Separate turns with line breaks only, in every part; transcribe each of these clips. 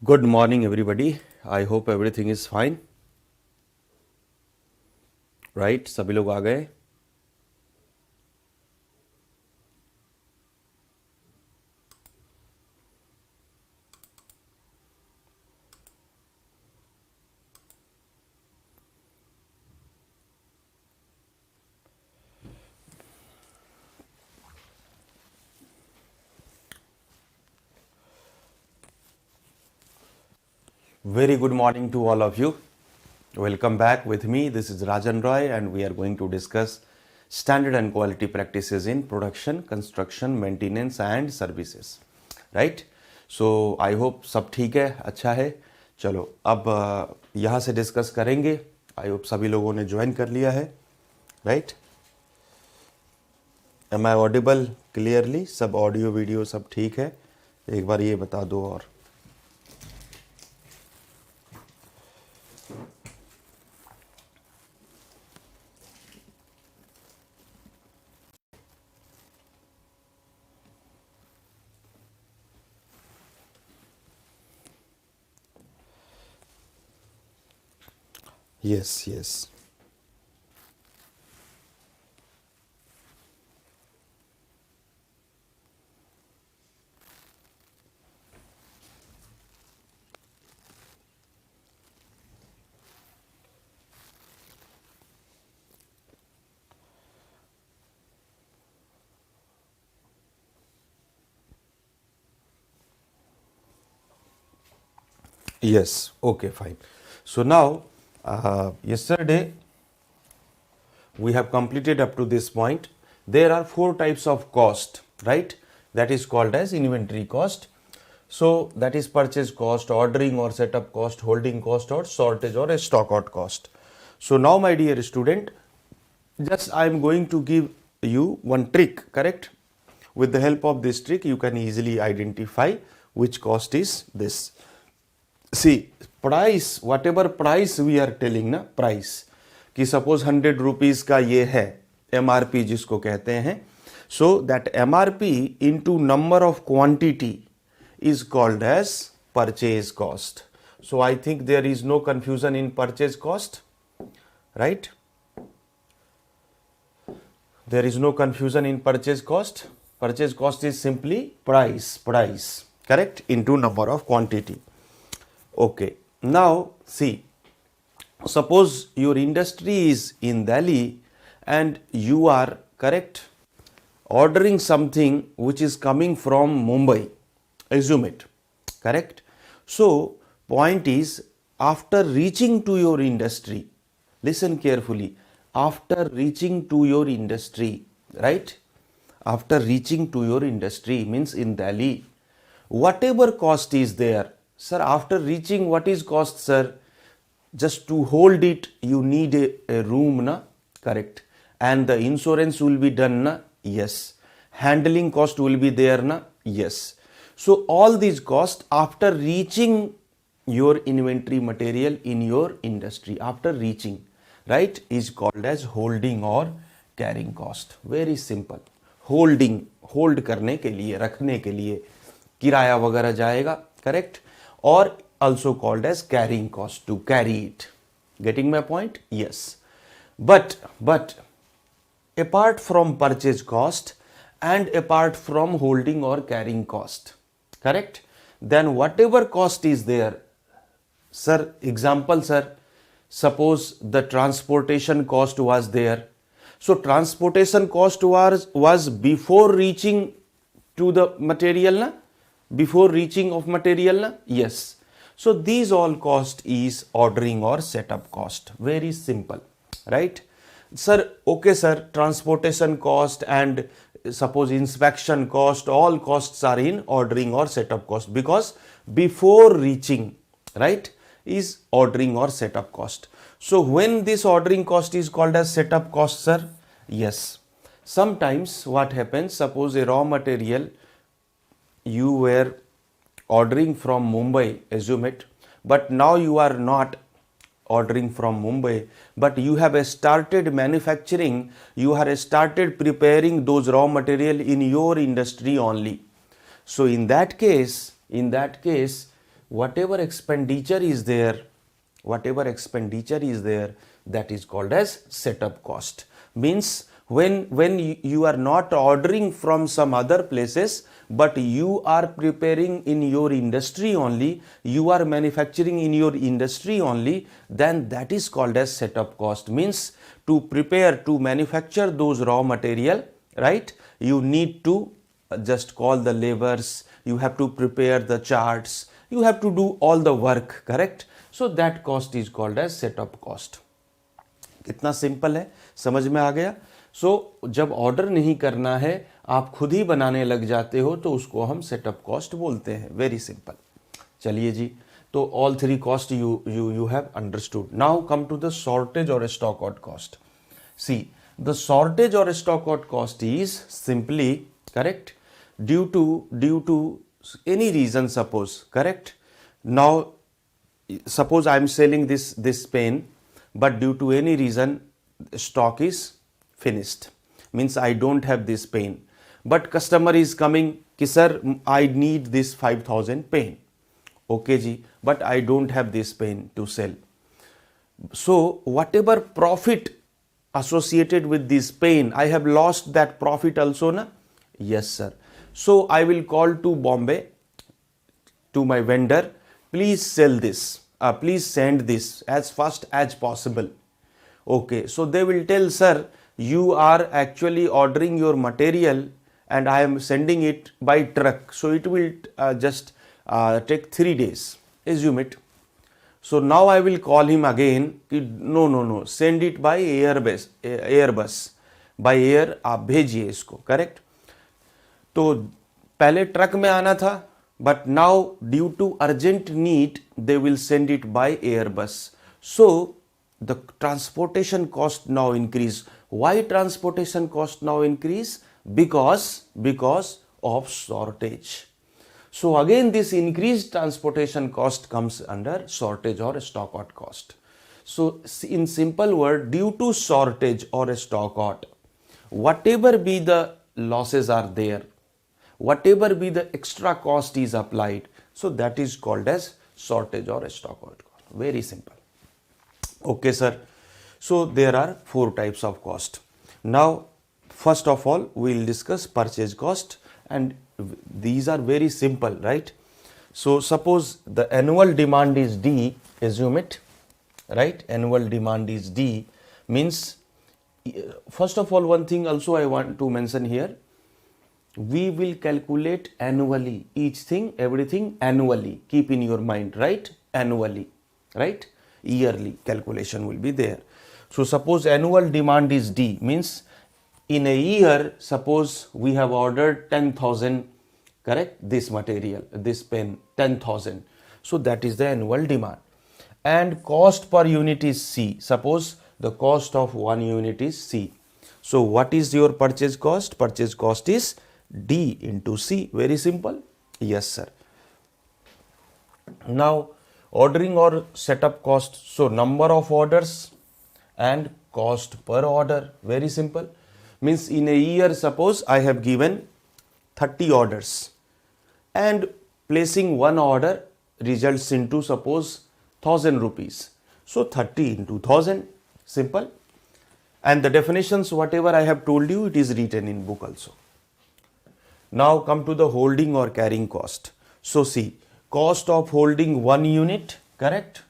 Good morning, everybody. I hope everything is fine. Right? सभी लोग आ गए? Very good morning to all of you. Welcome back with me. This is Rajan Roy, and we are going to discuss standard and quality practices in production, construction, maintenance, and services. Right? So I hope सब ठीक है, अच्छा है. चलो अब यहाँ से discuss करेंगे. आई होप सभी लोगों ने ज्वाइन कर लिया है. Right? Am I audible clearly? सब ऑडियो वीडियो सब ठीक है? एक बार ये बता दो. और yes, yes. Yes, okay, fine. So now, yesterday we have completed up to this point. There are four types of cost, right? That is called as inventory cost. So that is purchase cost, ordering or setup cost, holding cost, or shortage or a stock out cost. So now, my dear student, just I am going to give you one trick, correct? With the help of this trick, you can easily identify which cost is this. See, price, whatever price we are telling ना, price कि suppose 100 rupees का ये है MRP जिसको कहते हैं, so that MRP into number of quantity is called as purchase cost. So I think there is no confusion in purchase cost, right? There is no confusion in purchase cost. Purchase cost is simply price, correct, into number of quantity. Okay, now see, suppose your industry is in Delhi and you are, correct, ordering something which is coming from Mumbai, assume it, correct. So point is, after reaching to your industry, listen carefully, after reaching to your industry, right, after reaching to your industry means in Delhi, whatever cost is there, sir, after reaching, what is cost, sir? Just to hold it, you need a room, na? Correct. And the insurance will be done, na? Yes. Handling cost will be there, na? Yes. So all these costs after reaching your inventory material in your industry, after reaching, right, is called as holding or carrying cost. Very simple. Holding, hold करने के लिए, रखने के लिए किराया वगैरह जाएगा, correct? Or also called as carrying cost, to carry it. Getting my point? Yes. But apart from purchase cost and apart from holding or carrying cost, correct, then whatever cost is there, sir, example, sir, suppose the transportation cost was there. So transportation cost was before reaching to the material, na? Before reaching of material, na? Yes. So these all cost is ordering or setup cost. Very simple, right? Sir, okay, sir, transportation cost and suppose inspection cost, all costs are in ordering or setup cost, because before reaching, right, is ordering or setup cost. So when this ordering cost is called as setup cost, sir? Yes. Sometimes what happens, suppose a raw material you were ordering from Mumbai, assume it, but now you are not ordering from Mumbai, but you have started manufacturing, you have started preparing those raw material in your industry only. So in that case, whatever expenditure is there, that is called as setup cost. Means when you are not ordering from some other places, but you are preparing in your industry only, you are manufacturing in your industry only, then that is called as setup cost. Means to prepare, to manufacture those raw material, right, you need to just call the laborers, you have to prepare the charts, you have to do all the work, correct? So that cost is called as setup cost. कितना simple है, समझ में आ गया? सो जब order नहीं करना है, आप खुद ही बनाने लग जाते हो, तो उसको हम सेटअप कॉस्ट बोलते हैं. Very simple. चलिए जी, तो all three cost you have understood. Now come to the shortage or stock out cost. See, the shortage or stock out cost is simply, correct, due to any reason, suppose, correct. Now suppose I am selling this pen, but due to any reason stock is finished, means I don't have this pen, but customer is coming कि sir I need this 5000 pen, okay ji, but I don't have this pen to sell. So whatever profit associated with this pen, I have lost that profit also, na? Yes sir. So I will call to Bombay, to my vendor, please sell this, please send this as fast as possible. Okay, so they will tell, sir, you are actually ordering your material and I am sending it by truck, so it will just take 3 days, assume it. So now I will call him again, no, send it by Airbus, by air आप भेजिए इसको, correct. तो पहले truck में आना था, but now due to urgent need they will send it by Airbus. So the transportation cost now increase. Why transportation cost now increase? Because of shortage. So again this increased transportation cost comes under shortage or stock out cost. So in simple word, due to shortage or stock out, whatever be the losses are there, whatever be the extra cost is applied, so that is called as shortage or stock out cost. Very simple. Okay sir. So there are 4 types of cost. Now first of all we will discuss purchase cost, and these are very simple, right? So suppose the annual demand is D, assume it, right? Annual demand is D, means first of all one thing also I want to mention here, we will calculate annually, each thing, everything annually, keep in your mind, right? Annually, right? Yearly calculation will be there. So suppose annual demand is D, means in a year, suppose we have ordered 10,000, correct, this material, this pen, 10,000. So that is the annual demand. And cost per unit is C. Suppose the cost of 1 unit is C. So what is your purchase cost? Purchase cost is D into C. Very simple. Yes sir. Now ordering or setup cost. So number of orders and cost per order. Very simple. Means in a year, suppose I have given 30 orders and placing one order results into suppose 1000 rupees. So 30 into 1000, simple. And the definitions, whatever I have told you, it is written in book also. Now come to the holding or carrying cost. So see, cost of holding 1 unit, correct,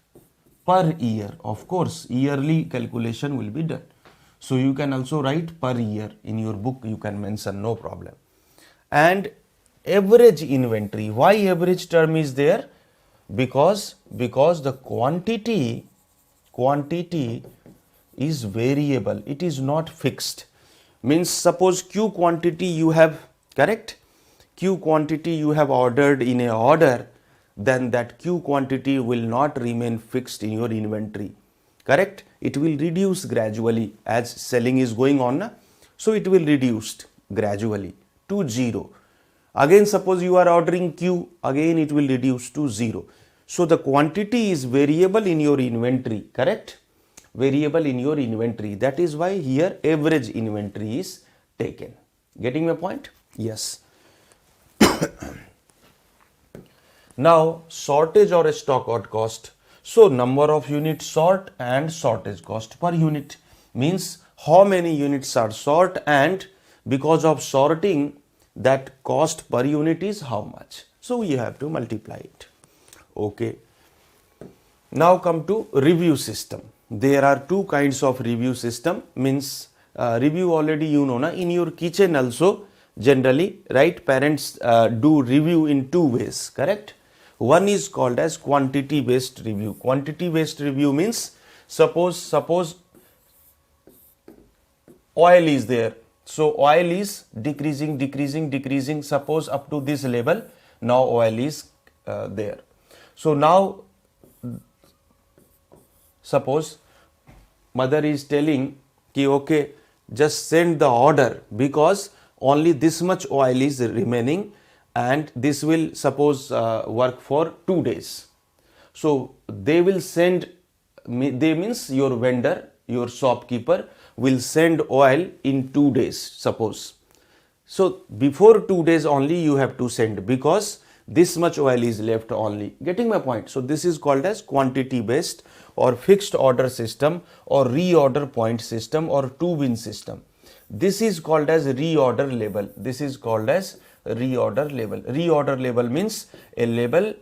per year. Of course, yearly calculation will be done. So you can also write per year in your book, you can mention, no problem. And average inventory. Why average term is there? Because the quantity is variable, it is not fixed. Means suppose Q quantity you have, correct, Q quantity you have ordered in a order, then that Q quantity will not remain fixed in your inventory, correct. It will reduce gradually as selling is going on, so it will reduce gradually to 0. Again suppose you are ordering Q, again it will reduce to 0. So the quantity is variable in your inventory, correct, variable in your inventory. That is why here average inventory is taken. Getting my point? Yes. Now shortage or stock out cost. So number of units short and shortage cost per unit means how many units are short, and because of sorting that cost per unit is how much. So you have to multiply it. Okay. Now come to review system. There are two kinds of review system. Means review already you know na, in your kitchen also generally, right? Parents do review in two ways, correct? One is called as quantity based review. Quantity based review means suppose oil is there, so oil is decreasing, suppose up to this level. Now oil is there. So now suppose mother is telling कि okay, just send the order because only this much oil is remaining and this will suppose work for 2 days. So they will send, they means your vendor, your shopkeeper will send oil in 2 days suppose. So before 2 days only you have to send because this much oil is left only. Getting my point? So this is called as quantity based or fixed order system or reorder point system or two-bin system. This is called as reorder level. This is called as reorder level. Reorder level means a level,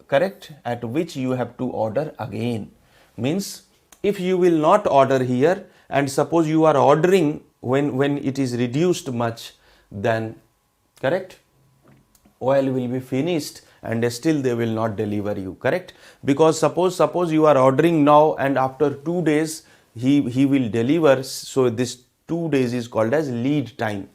correct, at which you have to order again. Means if you will not order here and suppose you are ordering when it is reduced much, then correct, oil will be finished and still they will not deliver you, correct? Because suppose you are ordering now and after 2 days he will deliver. So this 2 days is called as lead time.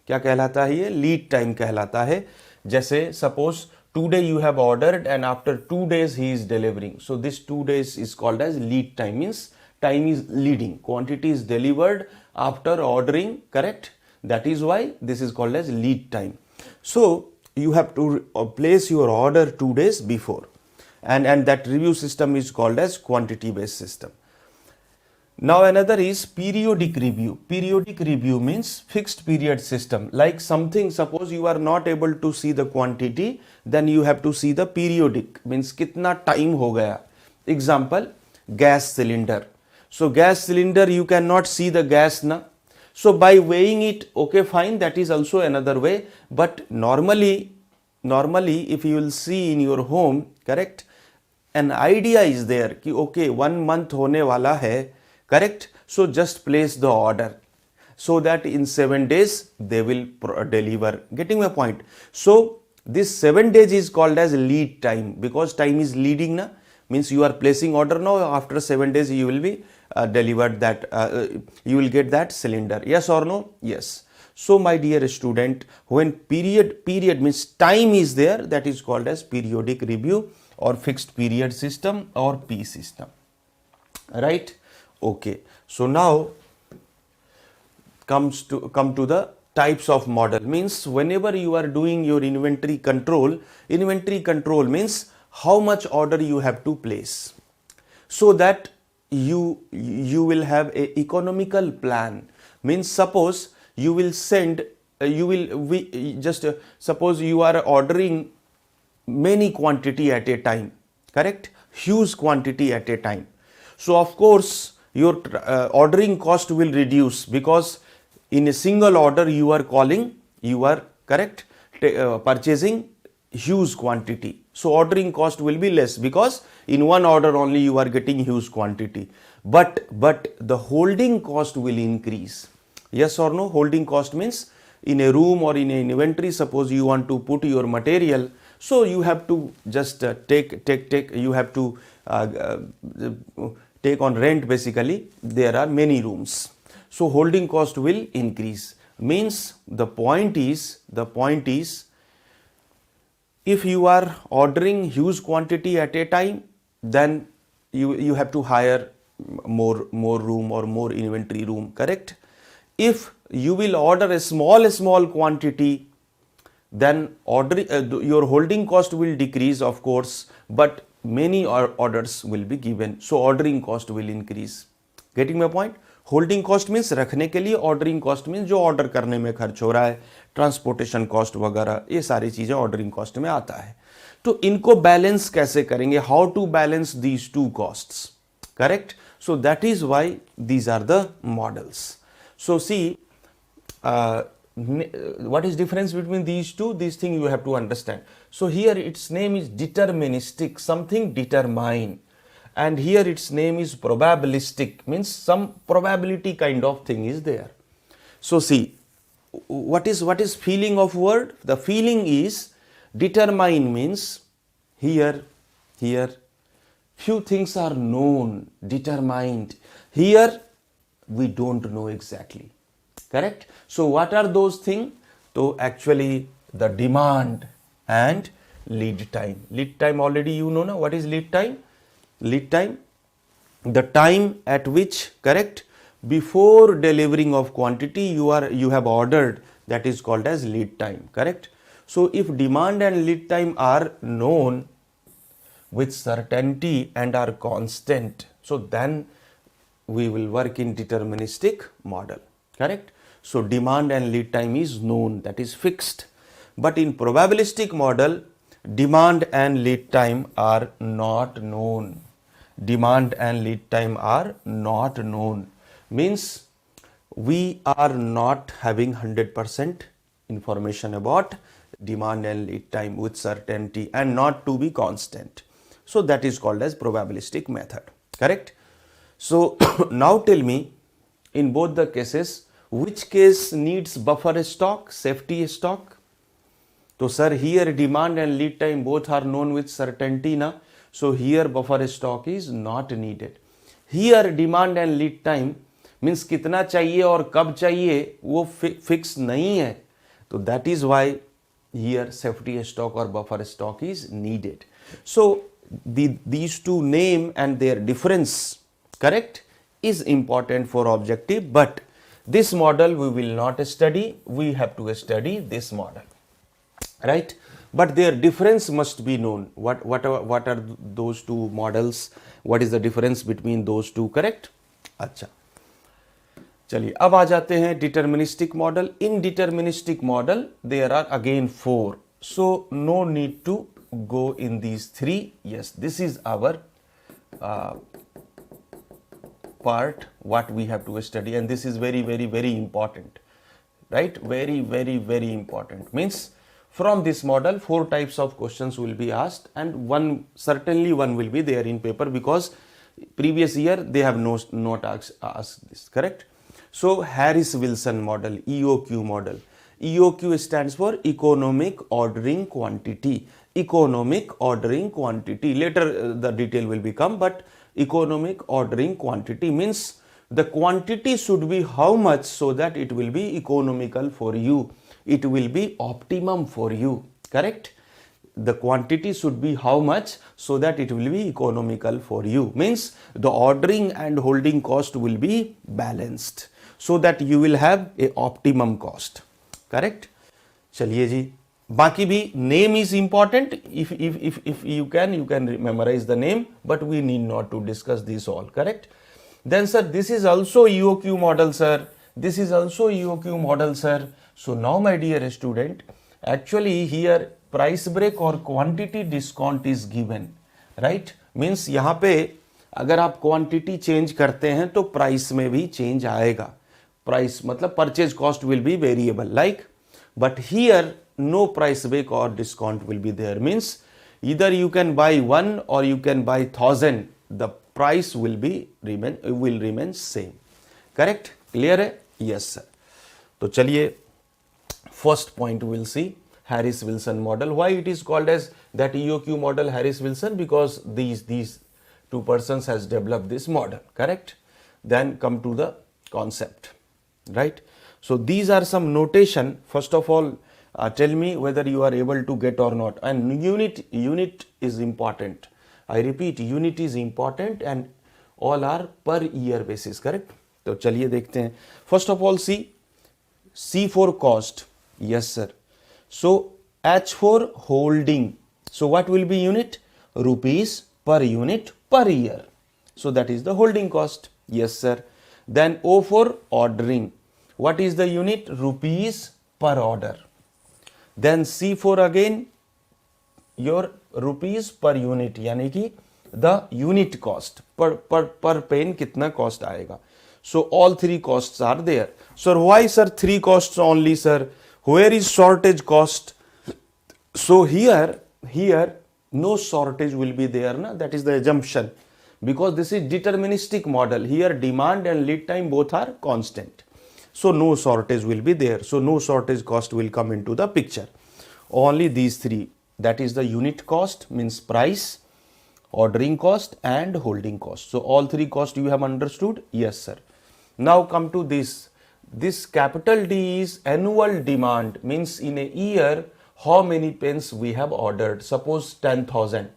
क्या कहलाता है ये? Lead time कहलाता है. जैसे suppose today you have ordered and after 2 days he is delivering. So this 2 days is called as lead time. Means time is leading. Quantity is delivered after ordering, correct? That is why this is called as lead time. So you have to place your order 2 days before, and that review system is called as quantity based system. Now another is periodic review. Periodic review means fixed period system. Like something, suppose you are not able to see the quantity, then you have to see the periodic, means kitna time ho gaya. Example, gas cylinder. So gas cylinder you cannot see the gas na. So by weighing it, okay fine, that is also another way. But normally if you will see in your home, correct, an idea is there कि okay 1 month होने वाला है, correct? So just place the order so that in 7 days they will deliver. Getting my point? So this 7 days is called as lead time because time is leading na. Means you are placing order now, after 7 days you will be delivered that you will get that cylinder. Yes or no? Yes. So my dear student, when period means time is there, that is called as periodic review or fixed period system or P system, right? Okay. So now come to the types of model. Means whenever you are doing your inventory control means how much order you have to place, so that you will have a economical plan. Means suppose you will send suppose you are ordering many quantity at a time, correct, huge quantity at a time. So of course your ordering cost will reduce because in a single order you are correct purchasing huge quantity. So ordering cost will be less because in one order only you are getting huge quantity. But the holding cost will increase. Yes or no? Holding cost means in a room or in an inventory, suppose you want to put your material, so you have to just you have to take on rent. Basically there are many rooms, so holding cost will increase. Means the point is if you are ordering huge quantity at a time, then you have to hire more room or more inventory room, correct? If you will order a small quantity, then your holding cost will decrease, of course, but many orders will be given, so ordering cost will increase. Getting my point? Holding cost means रखने के लिए, ordering cost means जो order करने में खर्च हो रहा है, ट्रांसपोर्टेशन कॉस्ट वगैरह, ये सारी चीज़ें ऑर्डरिंग कॉस्ट में आता है. तो इनको बैलेंस कैसे करेंगे, how to balance these two costs, correct. So that is why these are the models. So see, what is difference between these two? These things you have to understand. So here its name is deterministic, something determine, and here its name is probabilistic, means some probability kind of thing is there. So see, what is feeling of word? The feeling is determine means here few things are known, determined. Here we don't know exactly, correct. So what are those things? So actually the demand and lead time. Lead time already you know now. What is lead time? Lead time, the time at which, correct, before delivering of quantity you have ordered, that is called as lead time, correct. So if demand and lead time are known with certainty and are constant, so then we will work in deterministic model, correct. So demand and lead time is known, that is fixed. But in probabilistic model, demand and lead time are not known. Demand and lead time are not known, means we are not having 100% information about demand and lead time with certainty and not to be constant. So that is called as probabilistic method, correct. So now tell me, in both the cases, which case needs buffer stock, safety stock? So sir, here demand and lead time both are known with certainty na, so here buffer stock is not needed. Here demand and lead time means कितना चाहिए और कब चाहिए वो fix नहीं है, तो that is why here safety stock or buffer stock is needed. So these two name and their difference, correct, is important for objective, but this model we will not study, we have to study this model, right. But their difference must be known. What are those two models, what is the difference between those two, correct. अच्छा, चलिए अब आ जाते हैं deterministic model. In deterministic model there are again 4, so no need to go in these 3. Yes, this is our part what we have to study, and this is very important, right. Very important, means from this model 4 types of questions will be asked, and certainly one will be there in paper, because previous year they have not asked this, correct. So Harris-Wilson model, EOQ model. EOQ stands for economic ordering quantity. Economic ordering quantity. Later the detail will become, but economic ordering quantity means the quantity should be how much so that it will be economical for you. It will be optimum for you, correct. The quantity should be how much so that it will be economical for you, means the ordering and holding cost will be balanced so that you will have a optimum cost, correct. चलिए जी, बाकी भी name is important. If you can memorize the name, but we need not to discuss this all, correct. Then sir, this is also EOQ model, sir. This is also EOQ model, sir. So now my dear student, actually here price break और quantity discount is given, right. Means यहाँ पे अगर आप quantity change करते हैं तो price में भी change आएगा. Price मतलब purchase cost will be variable, like, but here no price break or discount will be there, means either you can buy 1 or you can buy 1000, the price will remain same, correct. Clear है? Yes sir. तो चलिए first point we will see Harris-Wilson model. Why it is called as that EOQ model Harris-Wilson? Because these two persons has developed this model, correct. Then come to the concept, right. So these are some notation. First of all, tell me whether you are able to get or not. And unit is important. I repeat, unit is important, and all are per year basis, correct. तो चलिए देखते हैं. First of all, C for cost. Yes sir. So H for holding. So what will be unit? Rupees per unit per year. So that is the holding cost. Yes sir. Then O for ordering. What is the unit? Rupees per order. Then C for again your rupees per unit, यानी कि the unit cost per pen कितना cost आएगा. So all three costs are there. So why sir three costs only sir? Where is shortage cost? So here no shortage will be there na, that is the assumption, because this is deterministic model. Here demand and lead time both are constant. So no shortage will be there. So no shortage cost will come into the picture. Only these three, that is the unit cost means price, ordering cost and holding cost. So all three costs you have understood? Yes sir. Now come to this. This capital D is annual demand, means in a year how many pens we have ordered. Suppose 10,000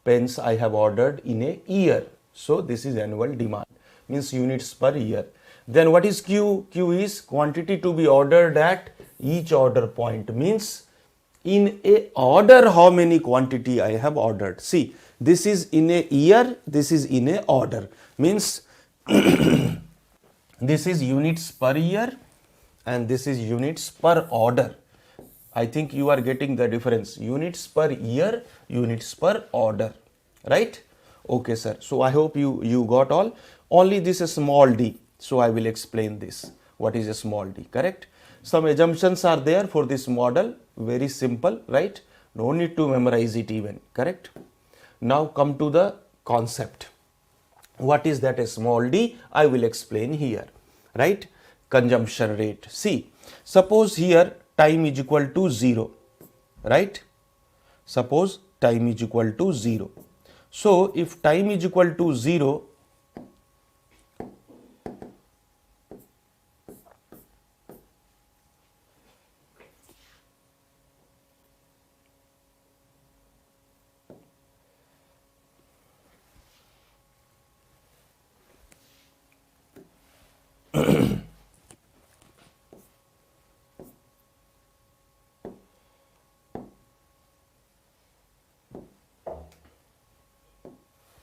pens I have ordered in a year. So this is annual demand, means units per year. Then what is Q? Q is quantity to be ordered at each order point, means in a order how many quantity I have ordered. See, this is in a year, this is in a order, means this is units per year and this is units per order. I think you are getting the difference. Units per year, units per order, right? Okay sir. So I hope you got all. Only this is small d. So I will explain this. What is a small d, correct? Some assumptions are there for this model. Very simple, right? No need to memorize it even, correct? Now come to the concept. What is that a small d? I will explain here, right? Consumption rate. See, suppose here time is equal to 0, right? Suppose time is equal to 0. So if time is equal to 0,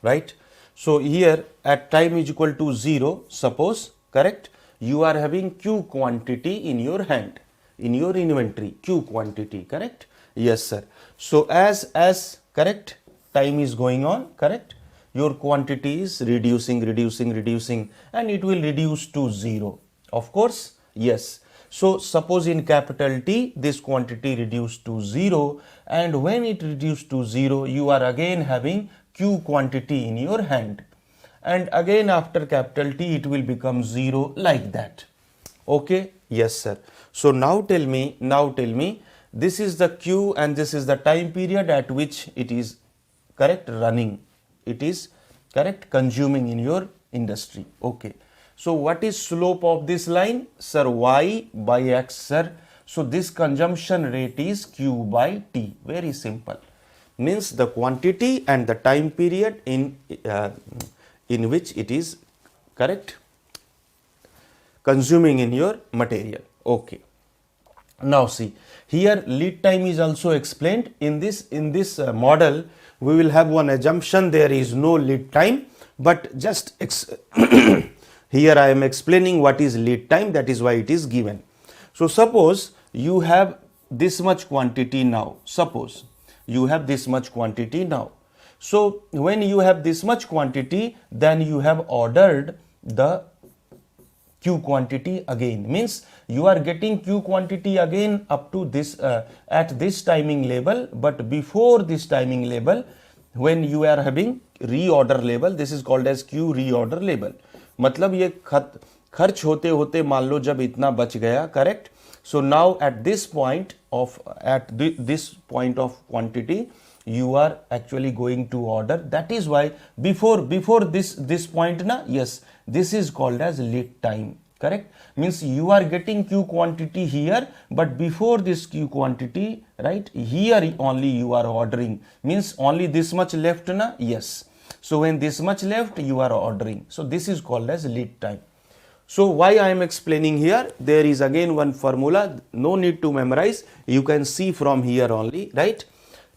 right? So here at time is equal to 0, suppose, correct, you are having Q quantity in your hand, in your inventory, Q quantity, correct? Yes sir. So as correct, time is going on, correct, your quantity is reducing and it will reduce to 0, of course. Yes. So suppose in capital T this quantity reduced to 0, and when it reduced to 0 you are again having Q quantity in your hand, and again after capital T it will become 0, like that. Okay, yes sir. So now tell me, this is the Q and this is the time period at which it is, correct, running, it is, correct, consuming in your industry. Okay, so what is slope of this line? Sir, Y by X sir. So this consumption rate is Q by T. Very simple. Means the quantity and the time period in which it is, correct, consuming in your material. Okay. Now see, here lead time is also explained. In this model we will have one assumption, there is no lead time, but just here I am explaining what is lead time, that is why it is given. So suppose you have this much quantity now, suppose you have this much quantity now. So when you have this much quantity, then you have ordered the Q quantity again, means you are getting Q quantity again up to this at this timing level, but before this timing level, when you are having reorder level, this is called as Q reorder level. मतलब ये खर्च होते होते मान लो जब इतना बच गया, correct? So now at this point of this point of quantity you are actually going to order. That is why before this point na, yes, this is called as lead time, correct? Means you are getting Q quantity here, but before this Q quantity, right, here only you are ordering, means only this much left na, yes. So when this much left you are ordering. So this is called as lead time. So why I am explaining here, there is again one formula, no need to memorize, you can see from here only, right?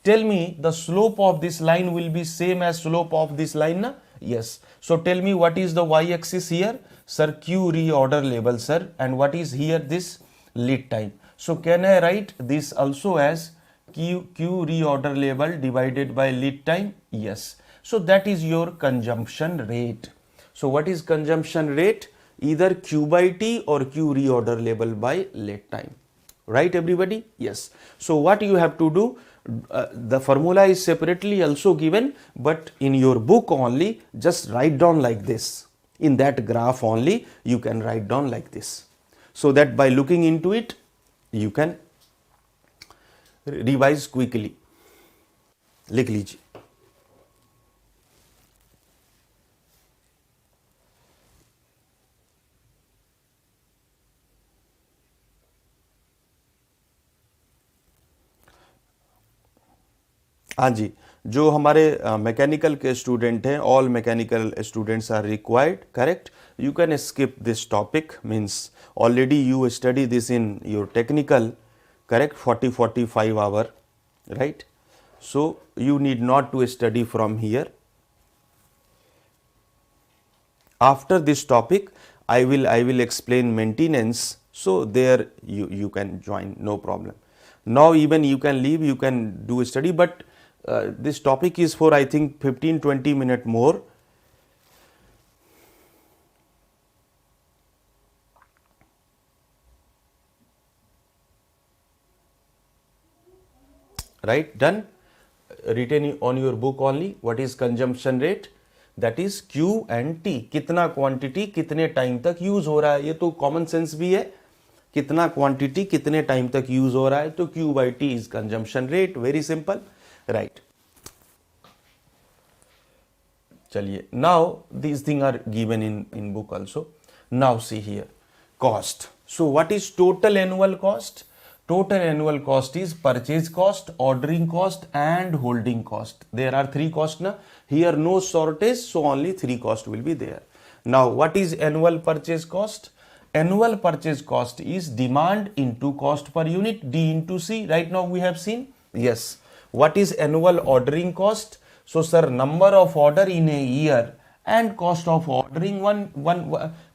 Tell me the slope of this line will be same as slope of this line na? Yes. So tell me what is the y-axis here? Sir, Q reorder level sir, and what is here this lead time. So can I write this also as Q reorder level divided by lead time? Yes. So that is your consumption rate. So what is consumption rate? Either Q by T or Q reorder level by lead time. Right, everybody? Yes. So what you have to do, the formula is separately also given, but in your book only, just write down like this. In that graph only, you can write down like this. So that by looking into it, you can revise quickly. लिख लीजिए. हाँ जी, जो हमारे mechanical के student हैं, all mechanical students are required, correct. You can skip this topic, means already you study this in your technical, correct, 40-45 hour, right? So you need not to study from here. After this topic, I will explain maintenance. So there you can join, no problem. Now even you can leave, you can do study, but this topic is for I think 15-20 minutes more. Right, done. Written on your book only. What is consumption rate? That is Q and T. कितना quantity कितने time तक use हो रहा है, ये तो common sense भी है. कितना क्वांटिटी कितने टाइम तक यूज हो रहा है, तो Q by T is consumption rate. Very simple, right. चलिए, now these things are given in book also. Now see here, cost. So what is total annual cost? Total annual cost is purchase cost, ordering cost and holding cost. There are three costs na. Here no shortage, so only three costs will be there. Now what is annual purchase cost? Annual purchase cost is demand into cost per unit, D into C. Right now we have seen. Yes. What is annual ordering cost? So sir, number of order in a year and cost of ordering,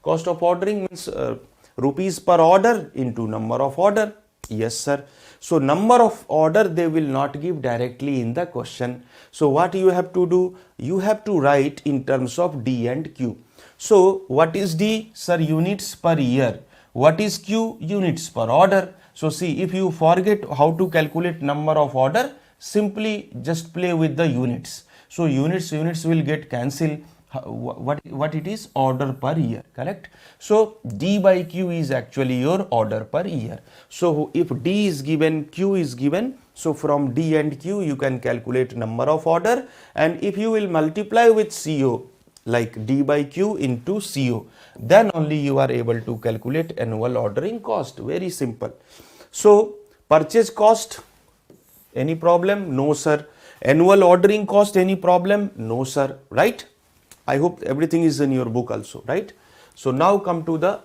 cost of ordering means rupees per order into number of order. Yes sir. So number of order they will not give directly in the question. So what you have to do? You have to write in terms of D and Q. So what is D? Sir, units per year. What is Q? Units per order. So see, if you forget how to calculate number of order, simply just play with the units. So units will get cancelled. What it is? Order per year, correct? So D by Q is actually your order per year. So if D is given, Q is given, so from D and Q you can calculate number of order, and if you will multiply with CO, like D by Q into CO, then only you are able to calculate annual ordering cost. Very simple. So purchase cost, any problem? No sir. Annual ordering cost, any problem? No sir, right? I hope everything is in your book also, right? So now come to the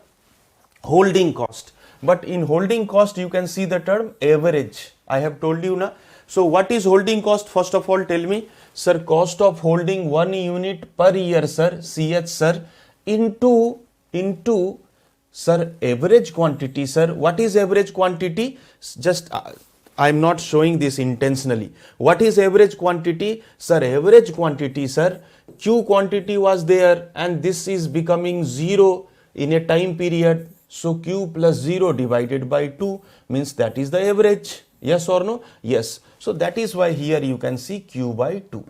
holding cost. But in holding cost, you can see the term average. I have told you na. So what is holding cost? First of all, tell me, sir, cost of holding 1 unit per year, sir, CH, sir, into sir, average quantity, sir. What is average quantity? Just I am not showing this intentionally. What is average quantity? Sir, average quantity, sir, Q quantity was there and this is becoming 0 in a time period. So Q plus 0 divided by 2 means that is the average. Yes or no? Yes. So that is why here you can see Q by 2.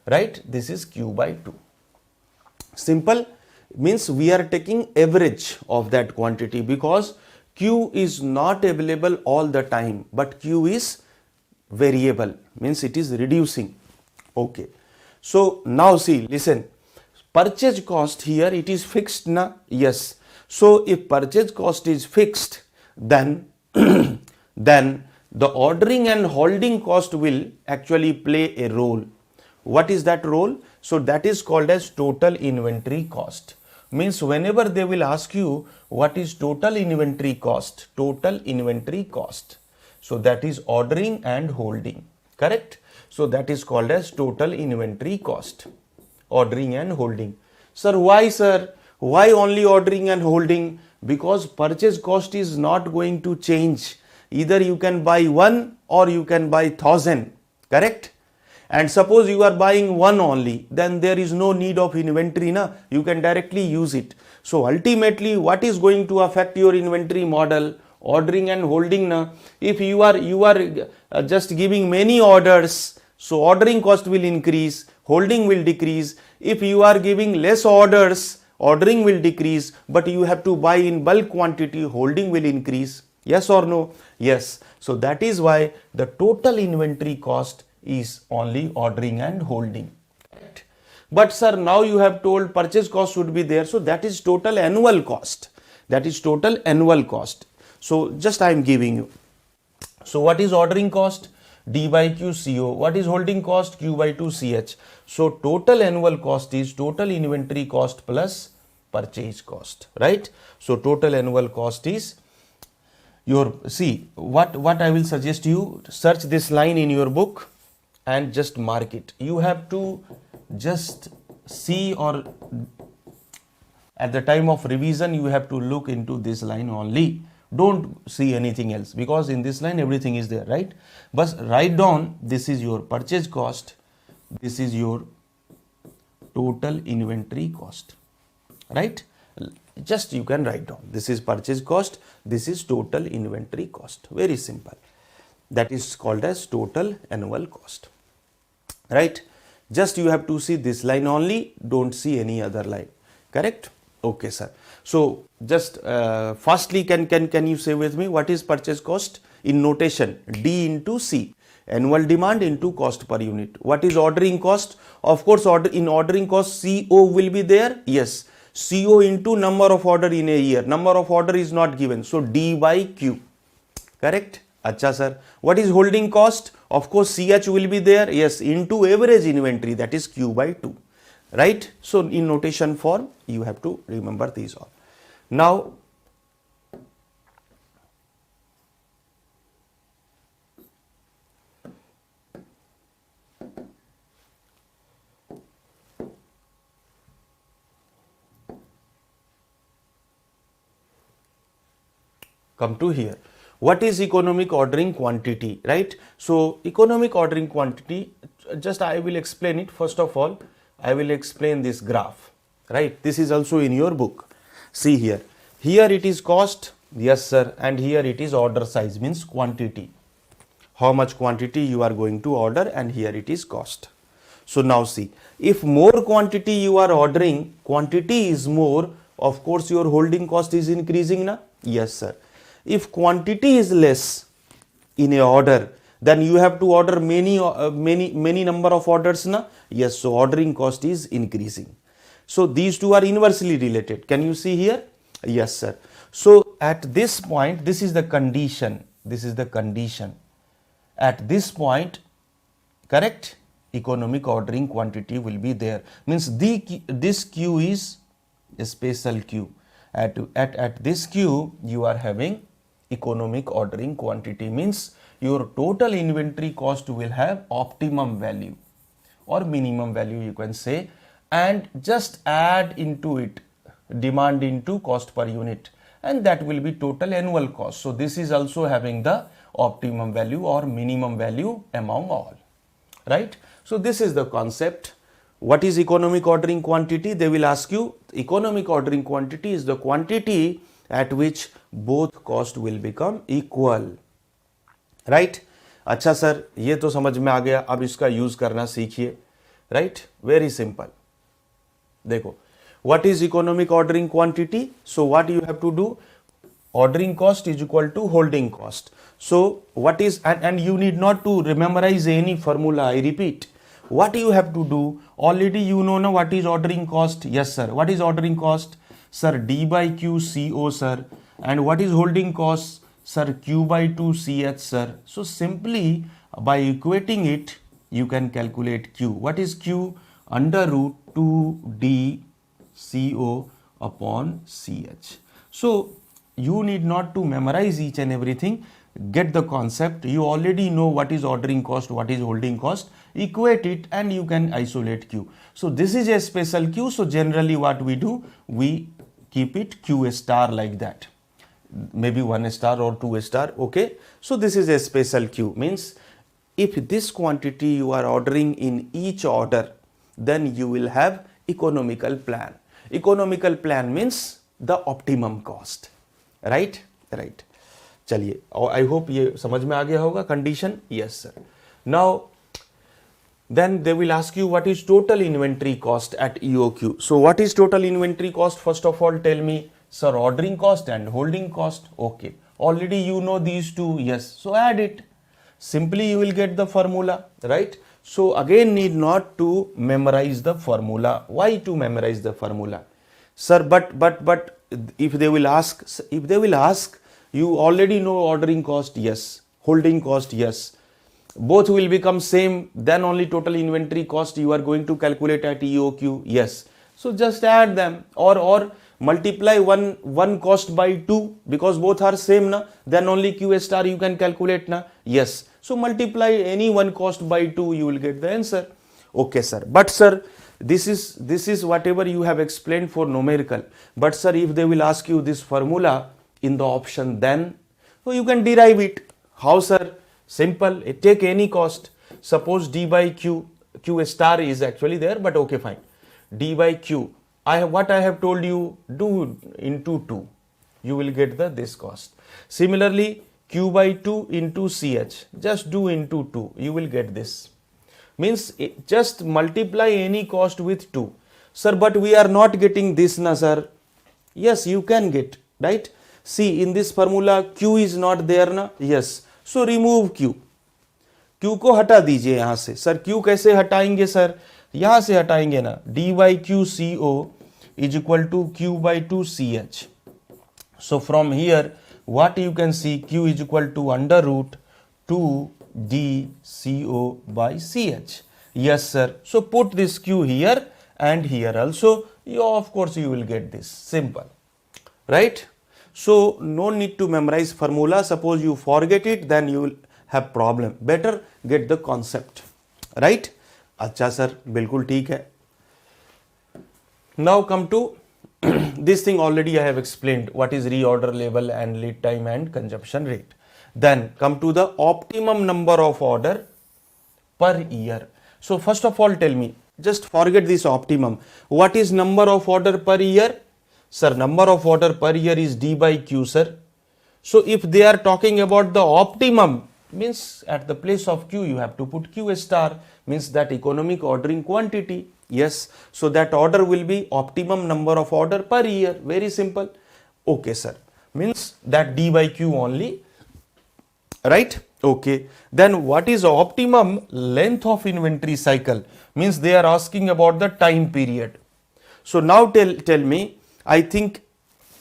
Right? This is Q by 2. Simple. Means we are taking average of that quantity because Q is not available all the time, but Q is variable, means it is reducing. Okay. So now see, listen, purchase cost here, it is fixed na? Yes. So if purchase cost is fixed, then then the ordering and holding cost will actually play a role. What is that role? So that is called as total inventory cost. Means whenever they will ask you what is total inventory cost, so that is ordering and holding, correct? So that is called as total inventory cost, ordering and holding. Sir, why sir? Why only ordering and holding? Because purchase cost is not going to change. either you can buy one or you can buy 1,000, correct? And suppose you are buying one only, then there is no need of inventory, na? You can directly use it. So ultimately, what is going to affect your inventory model? Ordering and holding, na? If you are just giving many orders, so ordering cost will increase, holding will decrease. If you are giving less orders, ordering will decrease, but you have to buy in bulk quantity, holding will increase. Yes or no? Yes. So that is why the total inventory cost is only ordering and holding. But sir, now you have told purchase cost should be there, so that is total annual cost. That is total annual cost. So just I am giving you. So what is ordering cost? D by Q CO. What is holding cost? Q by 2 CH. So total annual cost is total inventory cost plus purchase cost, right? So total annual cost is your, see what I will suggest you, search this line in your book and just mark it. You have to just see, or at the time of revision you have to look into this line only. Don't see anything else, because in this line everything is there, right? But write down, this is your purchase cost, this is your total inventory cost, right? Just you can write down, this is purchase cost, this is total inventory cost. Very simple. That is called as total annual cost, right? Just you have to see this line only, don't see any other line, correct? Okay, sir. So just firstly, can you say with me, what is purchase cost in notation? D into C, annual demand into cost per unit. What is ordering cost? Of course, in ordering cost, CO will be there. Yes, CO into number of order in a year. Number of order is not given, so D by Q, correct? Acha sir. What is holding cost? Of course, CH will be there. Yes, into average inventory, that is Q by 2. Right? So in notation form, you have to remember these all. Now, come to here. What is economic ordering quantity, right? So economic ordering quantity, just I will explain it. First of all, I will explain this graph, right? This is also in your book. See here. Here it is cost, yes sir, and here it is order size, means quantity. How much quantity you are going to order, and here it is cost. So now see, if more quantity you are ordering, quantity is more, of course your holding cost is increasing, na? Yes sir. If quantity is less in a order, then you have to order many number of orders, na? Yes, so ordering cost is increasing. So these two are inversely related. Can you see here? Yes sir. So at this point, this is the condition. This is the condition. At this point, correct, economic ordering quantity will be there. Means this Q is a special Q. At this Q, you are having economic ordering quantity, means your total inventory cost will have optimum value or minimum value, you can say, and just add into it demand into cost per unit, and that will be total annual cost. So this is also having the optimum value or minimum value among all, right? So this is the concept. What is economic ordering quantity? They will ask you, economic ordering quantity is the quantity at which both cost will become equal, right? अच्छा sir, ये तो समझ में आ गया, अब इसका use करना सीखिए, right? Very simple. देखो, what is economic ordering quantity? So what you have to do? Ordering cost is equal to holding cost. So what is, and you need not to memorize any formula, I repeat. What you have to do, already you know now what is ordering cost. Yes sir. What is ordering cost? Sir, D by Q CO sir. And what is holding cost? Sir, Q by 2 CH sir. So simply by equating it, you can calculate Q. What is Q? Under root 2D CO upon CH. So you need not to memorize each and everything. Get the concept. You already know what is ordering cost, what is holding cost. Equate it and you can isolate Q. So this is a special Q. So generally what we do, we keep it Q star like that. maybe 1 star or 2 star. Okay, so this is a special queue, means if this quantity you are ordering in each order, then you will have economical plan. Economical plan means the optimum cost, right? Right. चलिए, I hope ये समझ में आ गया होगा condition. Yes sir. Now then they will ask you what is total inventory cost at EOQ. So what is total inventory cost? First of all, tell me, sir, ordering cost and holding cost. Okay, already you know these two. Yes, so add it. Simply you will get the formula, right? So again need not to memorize the formula. Why to memorize the formula? Sir, but if they will ask, you already know ordering cost, yes. Holding cost, yes. Both will become same, then only total inventory cost you are going to calculate at EOQ, yes. So just add them, or multiply one cost by 2, because both are same na, then only Q star you can calculate na, yes. So multiply any one cost by 2, you will get the answer. Okay sir, but sir, this is whatever you have explained for numerical, but sir, if they will ask you this formula in the option, then so you can derive it. How sir? Simple, take any cost. Suppose d by q, q star is actually there, but okay fine. D by q, what I have told you, do into 2, you will get this cost. Similarly, q by 2 into ch, just do into 2, you will get this. Means just multiply any cost with 2. Sir, but we are not getting this na sir. Yes, you can get, right? See, in this formula q is not there na, yes. So remove q. q को हटा दीजिए यहां से. Sir q कैसे हटाएंगे sir? यहां से हटाएंगे ना. d by q co is equal to q by 2 ch. So from here what you can see, q is equal to under root 2 d co by ch. Yes sir. So put this q here and here also. You of course you will get this. Simple, right? So no need to memorize formula. Suppose you forget it, then you will have problem. Better get the concept, right? अच्छा sir, बिल्कुल ठीक है. Now come to this thing, already I have explained what is reorder level and lead time and consumption rate. Then come to the optimum number of order per year. So first of all tell me, just forget this optimum. What is number of order per year? Sir, number of order per year is d by q sir. So if they are talking about the optimum, means at the place of q you have to put q star, means that economic ordering quantity. Yes, so that order will be optimum number of order per year. Very simple. Okay sir, means that d by q only, right? Okay, then what is optimum length of inventory cycle? Means they are asking about the time period. So now tell me, I think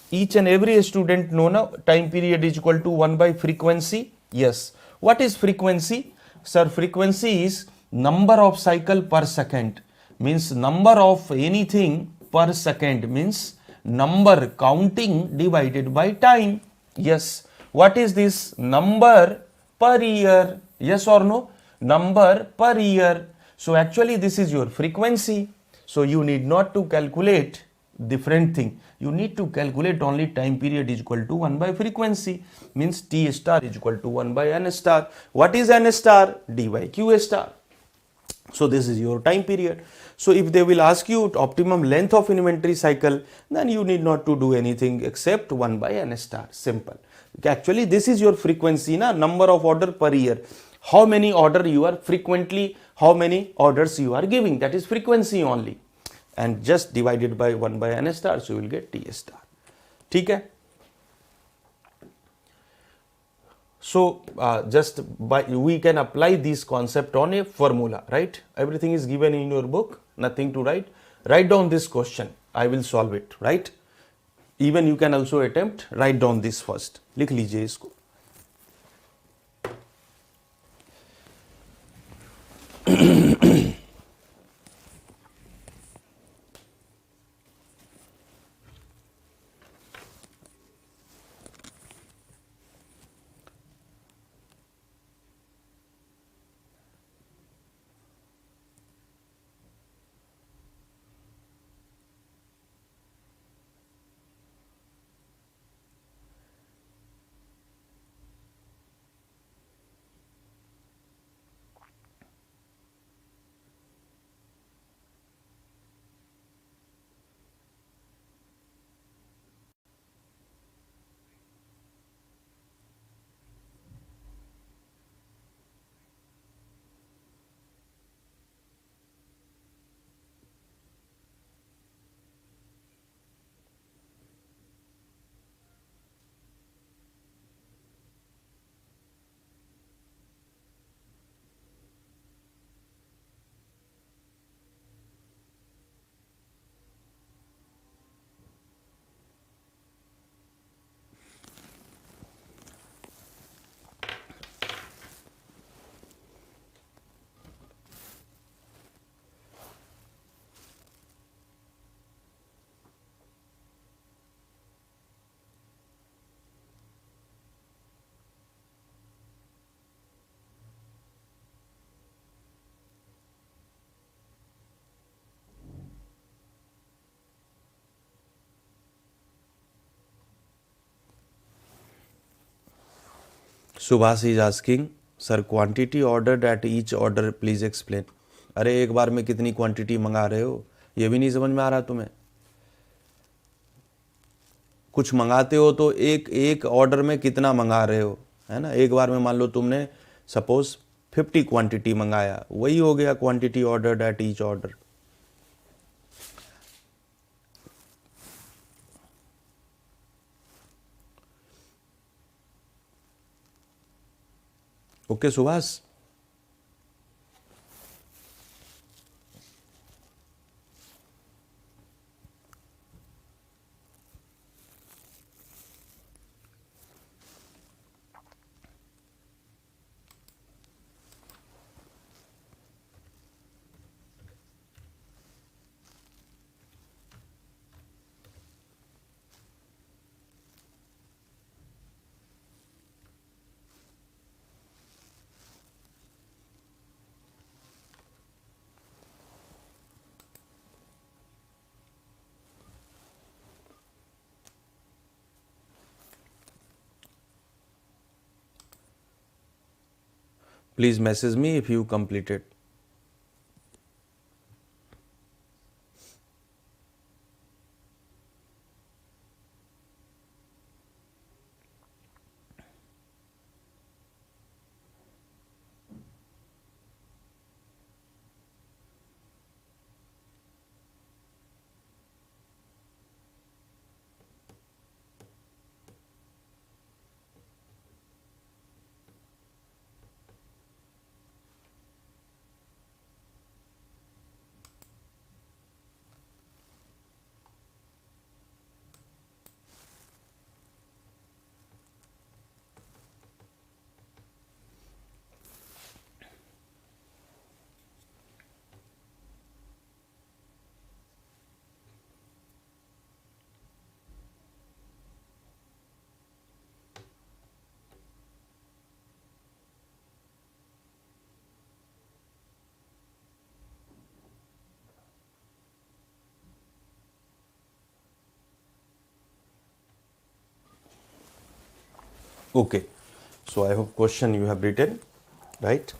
each and every student know now time period is equal to 1 by frequency. Yes. What is frequency? Sir, frequency is number of cycle per second. Means number of anything per second, means number counting divided by time. Yes. What is this? Number per year. Yes or no? Number per year. So actually this is your frequency. So you need not to calculate different thing. You need to calculate only time period is equal to 1 by frequency, means t star is equal to 1 by n star. What is n star? D by q star. So this is your time period. So if they will ask you optimum length of inventory cycle, then you need not to do anything except 1 by n star. Simple. Actually this is your frequency na, number of order per year. How many order you are frequently, how many orders you are giving, that is frequency only. And just divided by 1 by n star, so you will get t star. ठीक है? So just by we can apply this concept on a formula, right? Everything is given in your book, nothing to write. Write down this question, I will solve it, right? Even you can also attempt, write down this first. लिख लीजिए इसको. Subhash is asking sir quantity ordered at each order please explain. अरे एक बार में कितनी quantity मंगा रहे हो, ये भी नहीं समझ में आ रहा तुम्हें? कुछ मंगाते हो तो एक एक ऑर्डर में कितना मंगा रहे हो, है ना। एक बार में मान लो तुमने सपोज 50 क्वांटिटी मंगाया, वही हो गया quantity ordered at each order. Okay Subhash, please message me if you completed. Okay, so I hope question you have written, right?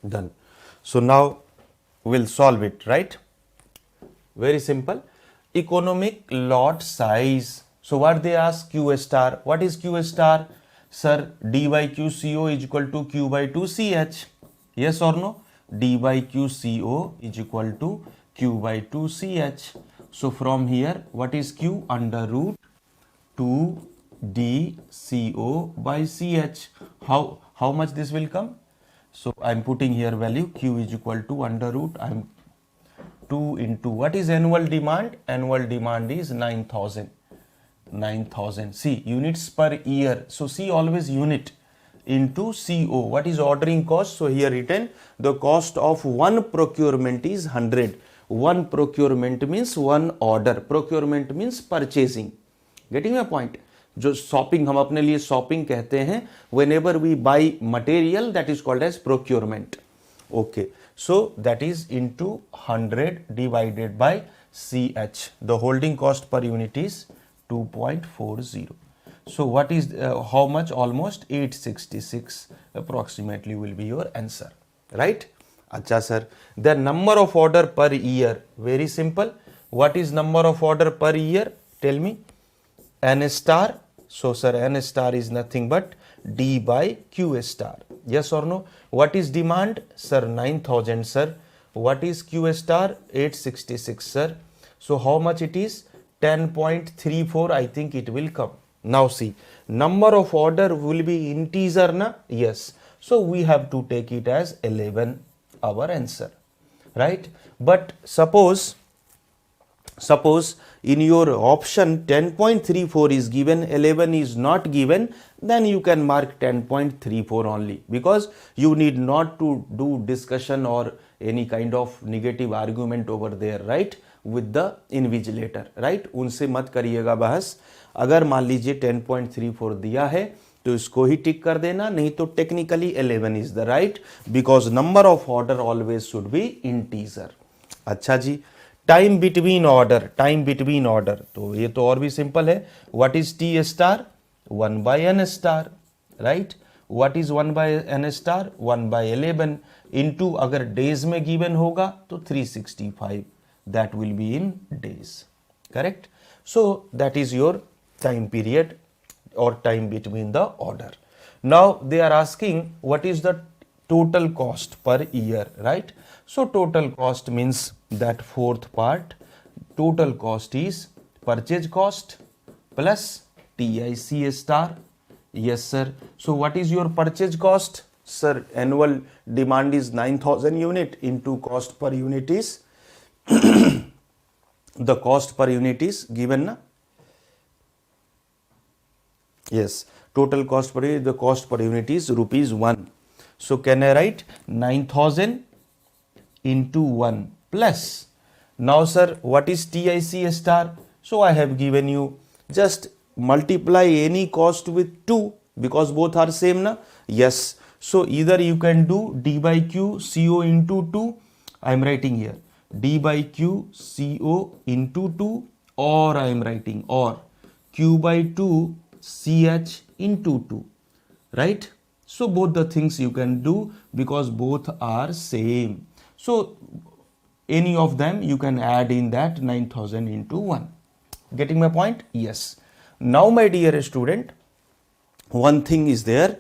Done. So now we'll solve it, right? Very simple. Economic lot size. So what they ask, Q star. What is Q star? Sir, D by QCO is equal to Q by 2CH. Yes or no? D by QCO is equal to Q by 2CH. So from here, what is Q? Under root 2DCO by CH. How much this will come? So I'm putting here value Q is equal to under root, I'm 2 into what is annual demand? Annual demand is 9,000. 9,000. See, units per year. So see always unit into CO. What is ordering cost? So here written the cost of one procurement is 100. One procurement means one order. Procurement means purchasing. Getting my point? जो shopping हम अपने लिए shopping कहते हैं, whenever we buy material, that is called as procurement. Okay, so that is into 100 divided by CH. The holding cost per unit is 2.40. So what is how much? Almost 866 approximately will be your answer, right? Acha sir, the number of order per year, very simple. What is number of order per year? Tell me. N star. So sir, N star is nothing but D by Q star. Yes or no? What is demand? Sir, 9,000 sir. What is Q star? 866 sir. So how much it is? 10.34 I think it will come. Now see, number of order will be integer na? Yes. So we have to take it as 11, our answer, right? But suppose Suppose in your option 10.34 is given, 11 is not given, then you can mark 10.34 only, because you need not to do discussion or any kind of negative argument over there, right, with the invigilator, right. उनसे मत करिएगा बहस. अगर मान लीजिए 10.34 दिया है तो इसको ही टिक कर देना, नहीं तो technically 11 is the right, because number of order always should be integer. अच्छा जी. Time between order, time between order, तो ये तो और भी सिंपल है. What is T star? 1/n star, right. What is 1/n star? 1/11 into, अगर days में गिवन होगा तो 365, that will be in days, correct. So that is your time period or time between the order. Now they are asking what is the total cost per year, right? So total cost means that fourth part, total cost is purchase cost plus TIC star. Yes sir. So what is your purchase cost? Sir, annual demand is 9,000 unit into cost per unit is the cost per unit is given na. Yes, total cost per unit, the cost per unit is rupees 1. So can I write 9,000 into 1 plus, now sir what is TIC star? So I have given you, just multiply any cost with 2 because both are same na. Yes, so either you can do D by Q CO into 2, I am writing here D by Q CO into 2, or I am writing or Q by 2 CH into 2, right. So both the things you can do because both are same. So any of them you can add in that 9,000 into 1. Getting my point? Yes. Now my dear student, one thing is there.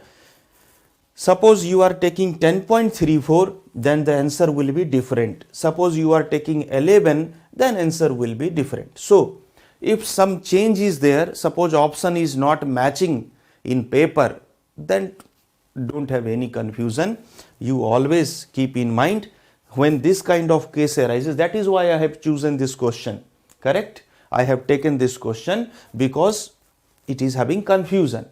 Suppose you are taking 10.34, then the answer will be different. Suppose you are taking 11, then answer will be different. So if some change is there, suppose option is not matching in paper, then don't have any confusion. You always keep in mind when this kind of case arises. That is why I have chosen this question, correct. I have taken this question because it is having confusion.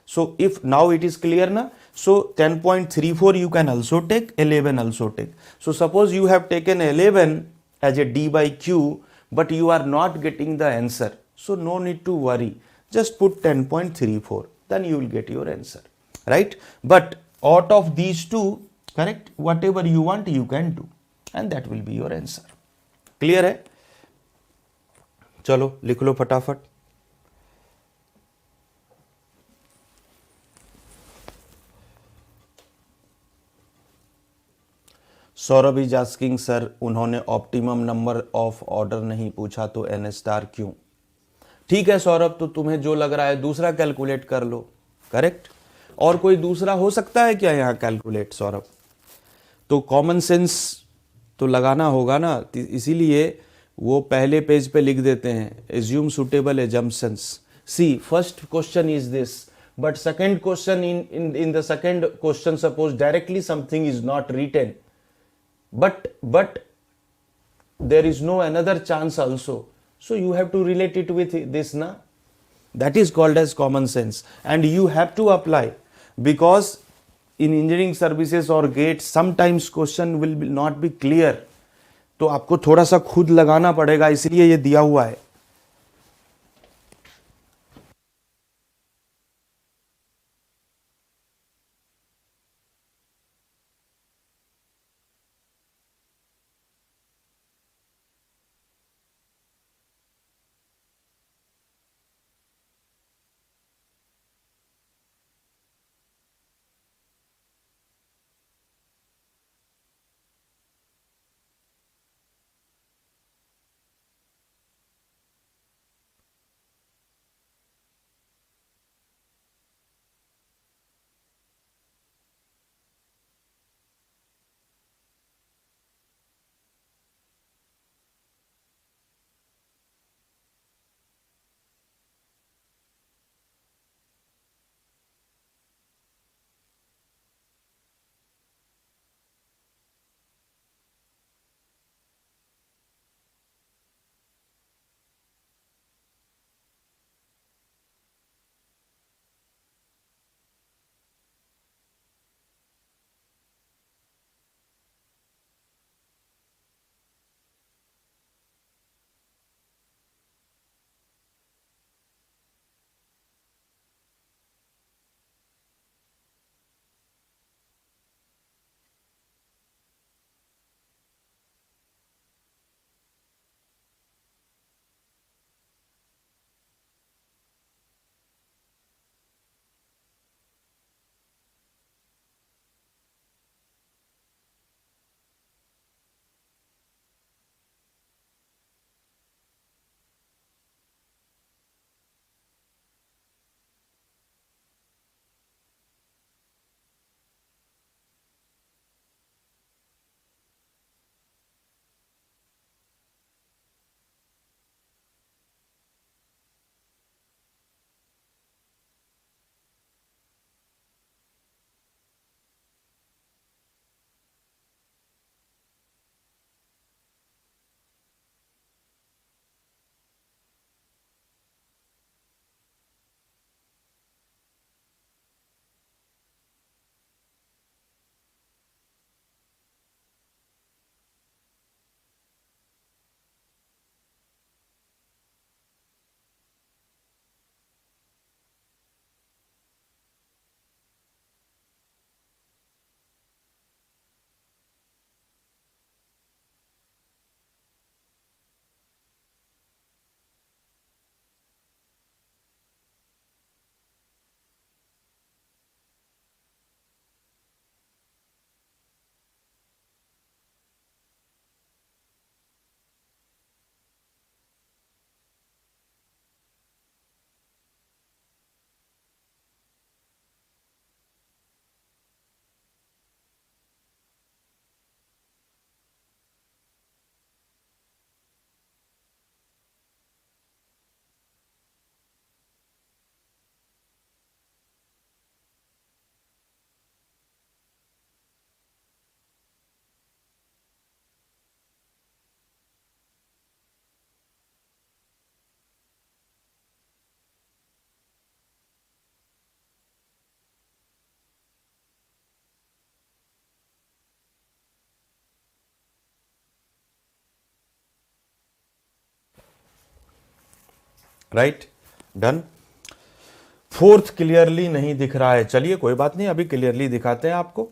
So if now it is clear na, so 10.34 you can also take, 11 also take. So suppose you have taken 11 as a D by Q, but you are not getting the answer, so no need to worry, just put 10.34, then you will get your answer, right. But out of these two, correct, whatever you want you can do, and that will be your answer. Clear है? चलो लिख लो फटाफट. Saurabh is asking sir, उन्होंने optimum number of order नहीं पूछा तो N star क्यों? ठीक है सौरभ, तो तुम्हें जो लग रहा है दूसरा कैलकुलेट कर लो, करेक्ट. और कोई दूसरा हो सकता है क्या यहाँ कैलकुलेट सौरभ? तो कॉमन सेंस तो लगाना होगा ना, इसीलिए वो पहले पेज पे लिख देते हैं assume suitable assumptions. See first question is this, but second question in the second question, suppose directly something is not written, but there is no another chance also, so you have to relate it with this na. That is called as common sense, and you have to apply, because in engineering services or GATE sometimes question will not be clear, तो आपको थोड़ा सा खुद लगाना पड़ेगा, इसलिए ये दिया हुआ है. Right, done. फोर्थ क्लियरली नहीं दिख रहा है, चलिए कोई बात नहीं, अभी क्लियरली दिखाते हैं आपको।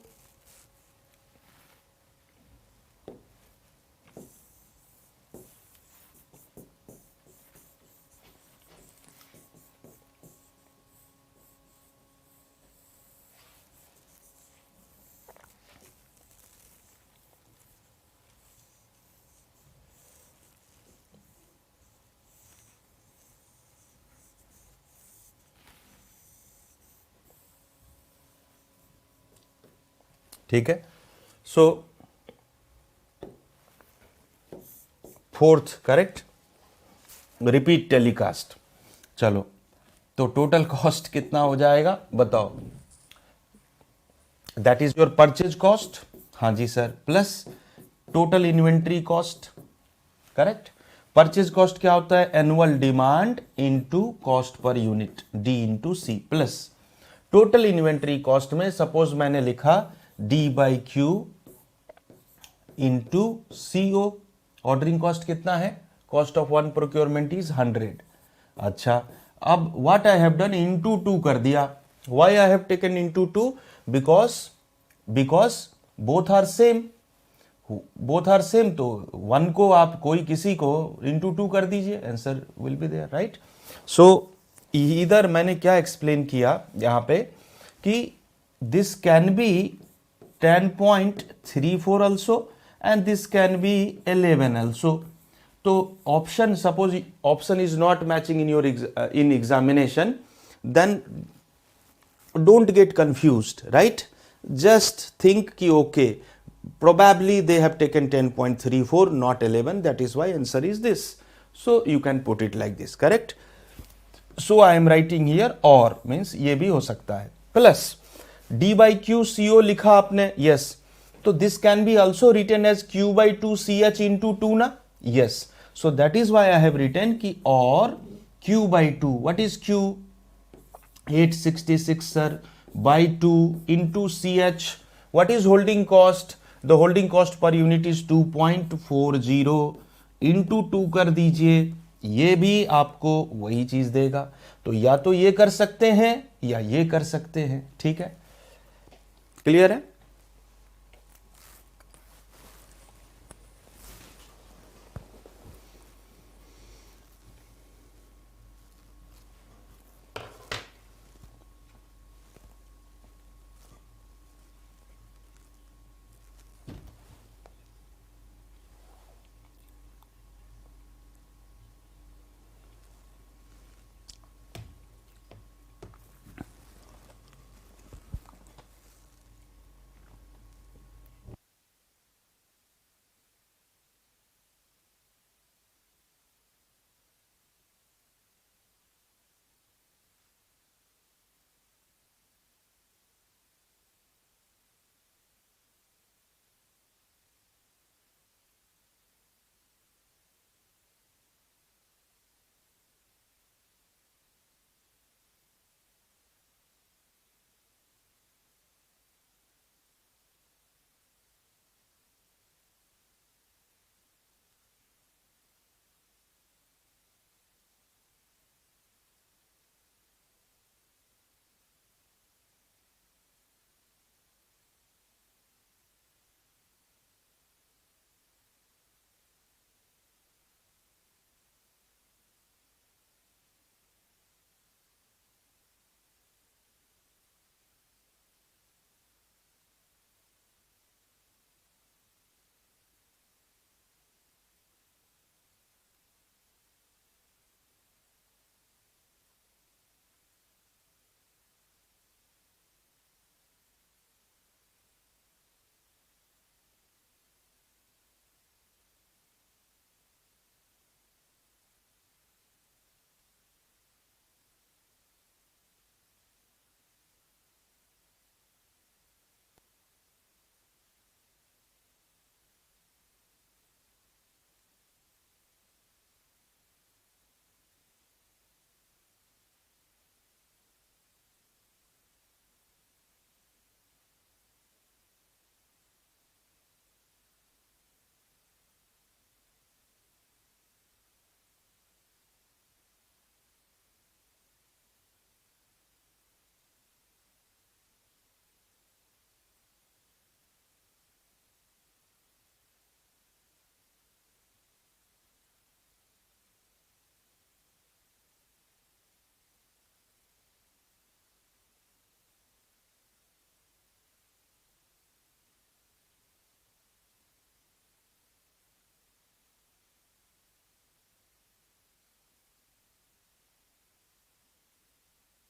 ठीक है, so fourth correct, repeat telecast. चलो, तो टोटल कॉस्ट कितना हो जाएगा बताओ। That is your purchase cost, हाँ जी sir, plus total inventory cost, correct. Purchase cost क्या होता है, annual demand into cost per unit, D into C, plus total inventory cost में सपोज मैंने लिखा D by Q into CO. Ordering cost कितना है, cost of one procurement is 100। अच्छा, अब what I have done, into 2 कर दिया। Why I have taken into 2, because both are same, both are same, तो वन को आप कोई किसी को इंटू 2 कर दीजिए, answer will be there, right. So इधर मैंने क्या एक्सप्लेन किया यहां पे कि this can be 10.34 also and this can be 11 also. तो option, suppose option is not matching in your in examination, then don't get confused, right? Just think ki okay, probably they have taken 10.34 not 11, that is why answer is this. So you can put it like this, correct? So I am writing here or means ये भी हो सकता है, plus d by q co लिखा आपने, yes, तो this can be also written as q by 2 ch into 2 ना, yes, so that is why I have written ki or q by 2, what is q, 866 sir, by 2 into ch, what is holding cost, the holding cost per unit is 2.40 into 2 कर दीजिए, ये भी आपको वही चीज देगा। तो या तो ये कर सकते हैं या ये कर सकते हैं, ठीक है, क्लियर है।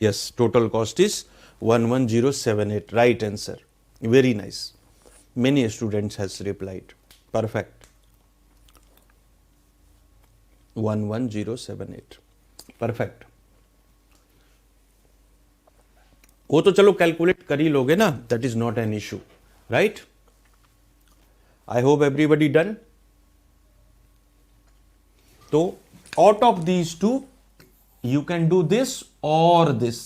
Yes, total cost is 11078. Right answer. Very nice. Many students has replied. Perfect. 11078. Perfect. वो तो चलो कैलकुलेट कर ही लोगे ना, that is not an issue, right? I hope everybody done. तो out of these two you can do this और this,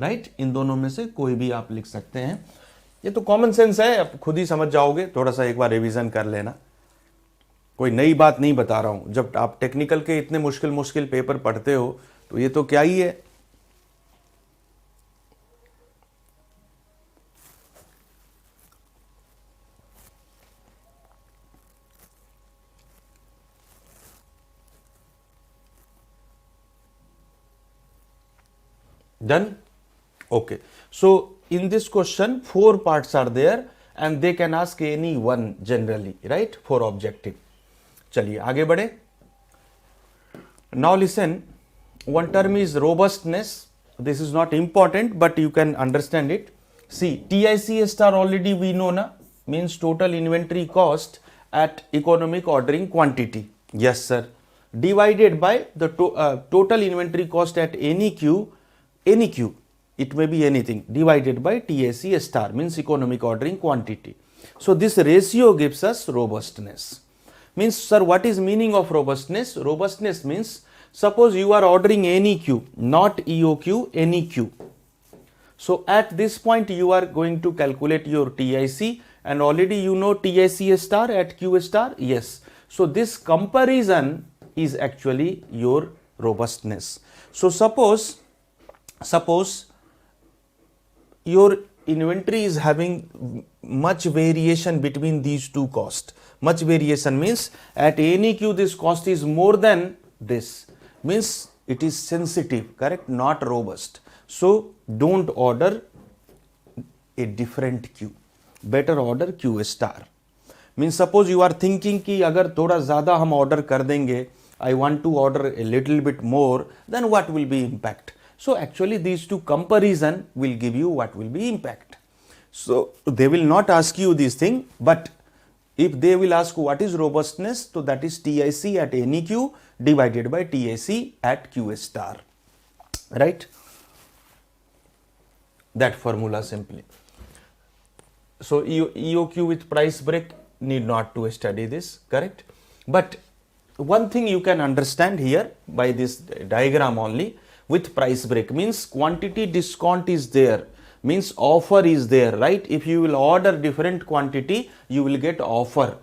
right? इन दोनों में से कोई भी आप लिख सकते हैं. ये तो कॉमन सेंस है, आप खुद ही समझ जाओगे. थोड़ा सा एक बार रिवीजन कर लेना, कोई नई बात नहीं बता रहा हूं. जब आप टेक्निकल के इतने मुश्किल मुश्किल पेपर पढ़ते हो तो ये तो क्या ही है. Done? Okay. So in this question, 4 parts are there and they can ask any one generally, right? For objective. चलिए आगे बढ़े. Now listen, one term is robustness. This is not important, but you can understand it. See, TIC star already we know na, means total inventory cost at economic ordering quantity. Yes, sir. Divided by the total inventory cost at any Q, it may be anything, divided by TIC star, means economic ordering quantity. So this ratio gives us robustness. Means, sir, what is meaning of robustness? Robustness means, suppose you are ordering any Q, not EOQ, any Q. So at this point you are going to calculate your TIC, and already you know TIC star at Q star. Yes. So this comparison is actually your robustness. So suppose your inventory is having much variation between these two costs. Much variation means at any Q this cost is more than this, means it is sensitive, correct? Not robust. So don't order a different Q, better order Q star. Means suppose you are thinking कि अगर थोड़ा ज़्यादा हम order कर देंगे, I want to order a little bit more, then what will be impact? So actually these two comparison will give you what will be impact. So they will not ask you this thing, but if they will ask what is robustness, so that is TIC at any Q divided by TIC at Q star, right? That formula simply. So EOQ with price break, need not to study this, correct? But one thing you can understand here by this diagram only, with price break means quantity discount is there, means offer is there, right? If you will order different quantity, you will get offer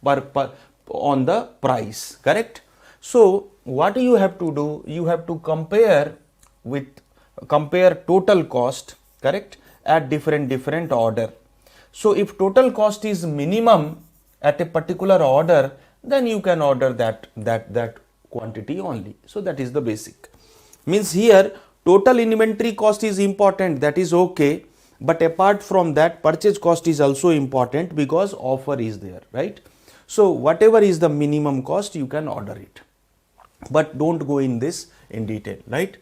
per on the price, correct? So what you have to do, you have to compare total cost, correct, at different order. So if total cost is minimum at a particular order, then you can order that quantity only. So that is the basic. Means here total inventory cost is important, that is okay, but apart from that purchase cost is also important because offer is there, right? So whatever is the minimum cost you can order it, but don't go in this in detail, right?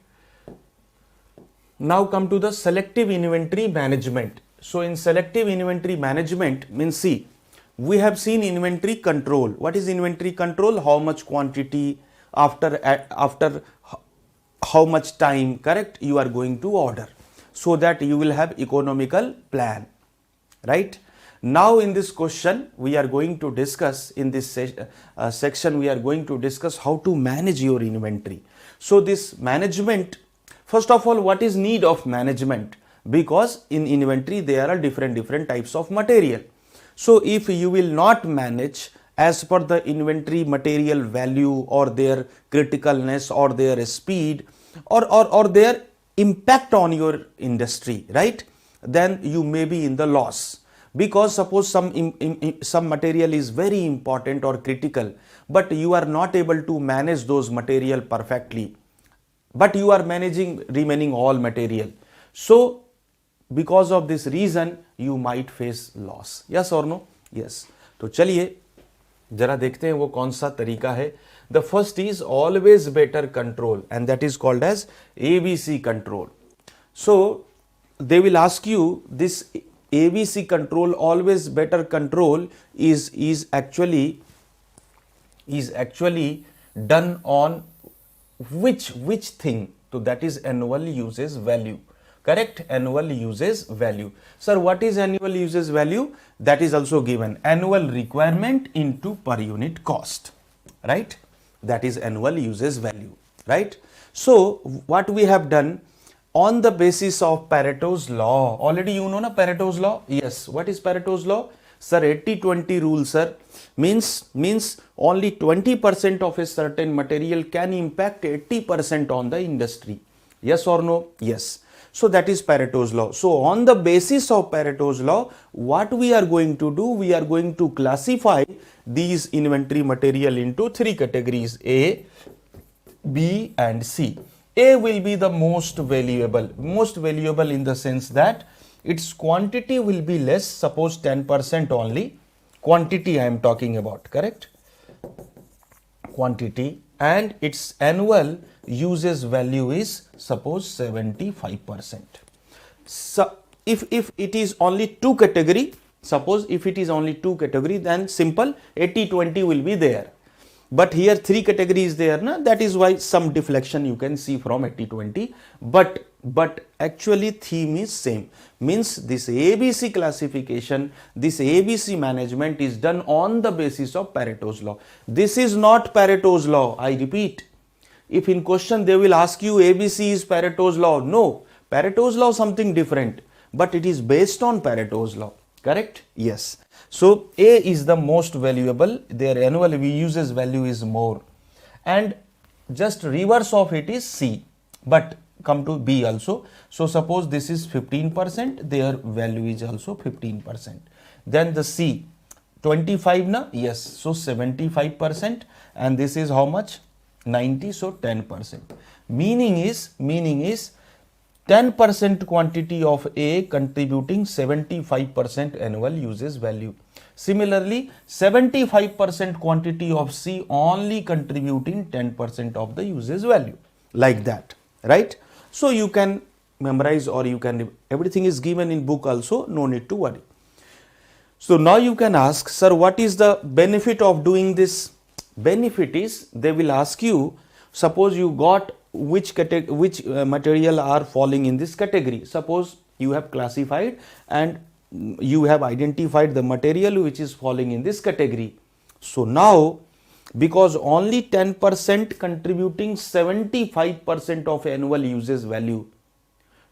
Now come to the selective inventory management. So in selective inventory management means, see, we have seen inventory control. What is inventory control? How much quantity after how much time, correct, you are going to order, so that you will have economical plan, right? Now in this question we are going to discuss, in this section we are going to discuss how to manage your inventory. So this management, first of all, what is need of management? Because in inventory there are different types of material. So if you will not manage as per the inventory material value or their criticalness or their speed or their impact on your industry, right, then you may be in the loss. Because suppose some material is very important or critical, but you are not able to manage those material perfectly, but you are managing remaining all material. So because of this reason you might face loss. Yes or no? Yes. तो चलिए जरा देखते हैं वो कौन सा तरीका है. The first is always better control, and that is called as ABC control. So they will ask you this ABC control, always better control, is actually done on which thing? So that is annual uses value. Correct? Annual uses value. Sir, what is annual uses value? That is also given. Annual requirement into per unit cost. Right? That is annual uses value. Right? So what we have done on the basis of Pareto's law. Already you know na Pareto's law? Yes. What is Pareto's law? Sir, 80-20 rule, sir, means only 20% of a certain material can impact 80% on the industry. Yes or no? Yes. So that is Pareto's law. So on the basis of Pareto's law, what we are going to do? We are going to classify these inventory material into three categories: A, B and C. A will be the most valuable in the sense that its quantity will be less, suppose 10% only, quantity I am talking about, correct? Quantity, and its annual uses value is suppose 75%. So if it is only two category, suppose if it is only two category, then simple 80-20 will be there. But here three categories there, na? That is why some deflection you can see from 80-20. But actually theme is same. Means this ABC classification, this ABC management is done on the basis of Pareto's law. This is not Pareto's law. I repeat. If in question they will ask you ABC is Pareto's law. No. Pareto's law something different. But it is based on Pareto's law. Correct? Yes. So A is the most valuable, their annual uses value is more, and just reverse of it is C. But come to B also. So suppose this is 15%, their value is also 15%. Then the C, 25 na? Yes. So 75%, and this is how much? 90, so 10%. Meaning is 10% quantity of A contributing 75% annual uses value. Similarly, 75% quantity of C only contributing 10% of the uses value. Like that, right? So you can memorize, or you can, everything is given in book also, no need to worry. So now you can ask, sir, what is the benefit of doing this? Benefit is, they will ask you, suppose you got which material are falling in this category. Suppose you have classified and you have identified the material which is falling in this category. So now, because only 10% contributing 75% of annual uses value,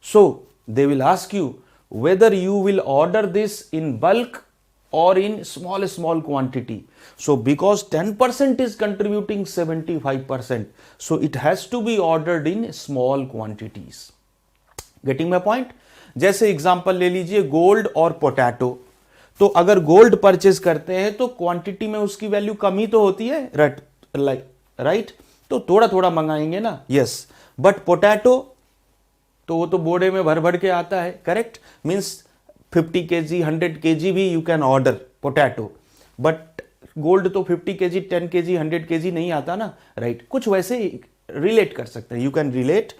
so they will ask you whether you will order this in bulk or in small quantity. So because 10% is contributing 75%, so it has to be ordered in small quantities. Getting my point? जैसे example ले लीजिए gold और potato. तो अगर gold purchase करते हैं तो quantity में उसकी वैल्यू कम ही तो होती है, राइट? तो थोड़ा थोड़ा मंगाएंगे ना. यस. बट पोटैटो तो वो तो बोरे में भर भर के आता है, करेक्ट? मीन्स 50 kg 100 kg भी you can order potato, but gold तो 50 kg 10 kg 100 kg नहीं आता ना, राइट? कुछ वैसे रिलेट कर सकते हैं, you can relate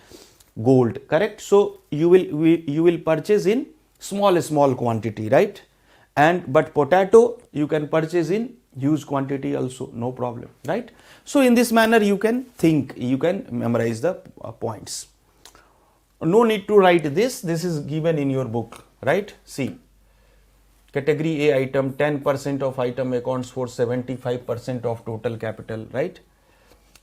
gold, correct? So you will purchase in small quantity, right? And but potato you can purchase in huge quantity also, no problem, right? So in this manner you can think, you can memorize the points. No need to write this is given in your book, right? See, category A item, 10% of item accounts for 75% of total capital, right?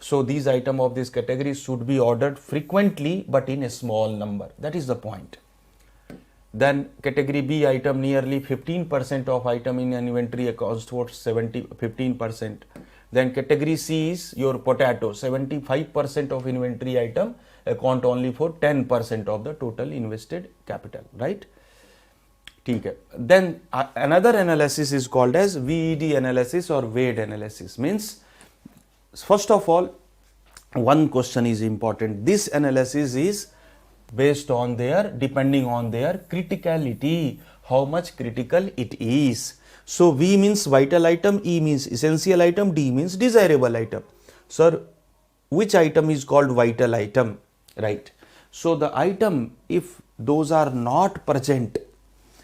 So these items of this category should be ordered frequently but in a small number. That is the point. Then category B item, nearly 15% of item in an inventory accounts for 15%. Then category C is your potato, 75% of inventory item account only for 10% of the total invested capital, right? Then another analysis is called as VED analysis or weight analysis. Means, first of all, one question is important. This analysis is based on depending on their criticality, how much critical it is. So V means vital item, E means essential item, D means desirable item. Sir, which item is called vital item, right? So the item, if those are not present,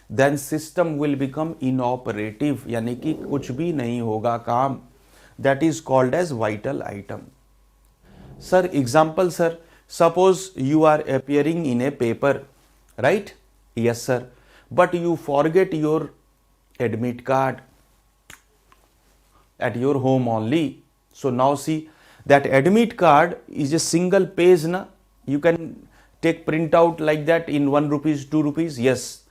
then system will become inoperative, यानी कि कुछ भी नहीं होगा काम. That is called as vital item. Sir, example, sir. Suppose you are appearing in a paper, right? Yes, sir. But you forget your admit card at your home only. So now see, that admit card is a single page, na? You can take printout like that in 1 rupees, 2 rupees. Yes.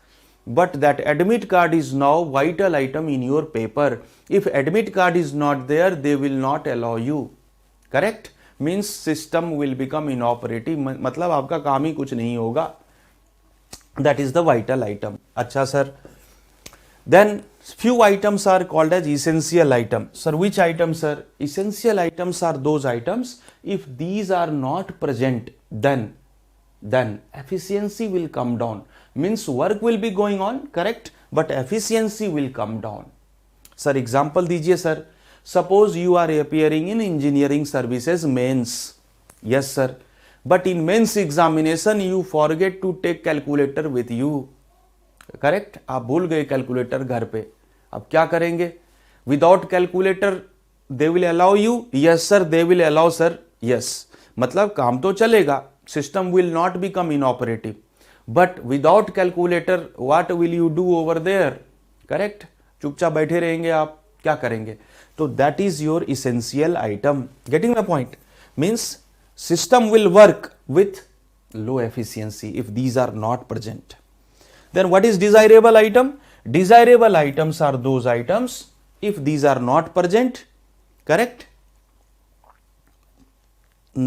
But that admit card is now vital item in your paper. If admit card is not there, they will not allow you. Correct? Means system will become inoperative. मतलब आपका काम ही कुछ नहीं होगा. That is the vital item. अच्छा sir. Then few items are called as essential item. Sir, which item, sir? Essential items are those items, if these are not present, then efficiency will come down. Means work will be going on, correct? But efficiency will come down. Sir, example दीजिए sir. Suppose you are appearing in engineering services mains. Yes sir. But in mains examination you forget to take calculator with you. Correct, आप भूल गए calculator घर पे. अब क्या करेंगे? Without calculator they will allow you? Yes sir, they will allow sir. Yes, मतलब काम तो चलेगा, system will not become inoperative. But without calculator what will you do over there? Correct, चुपचाप बैठे रहेंगे आप, क्या करेंगे? तो that is your essential item. Getting my point? Means system will work with low efficiency if these are not present. Then what is desirable item? Desirable items are those items if these are not present, correct?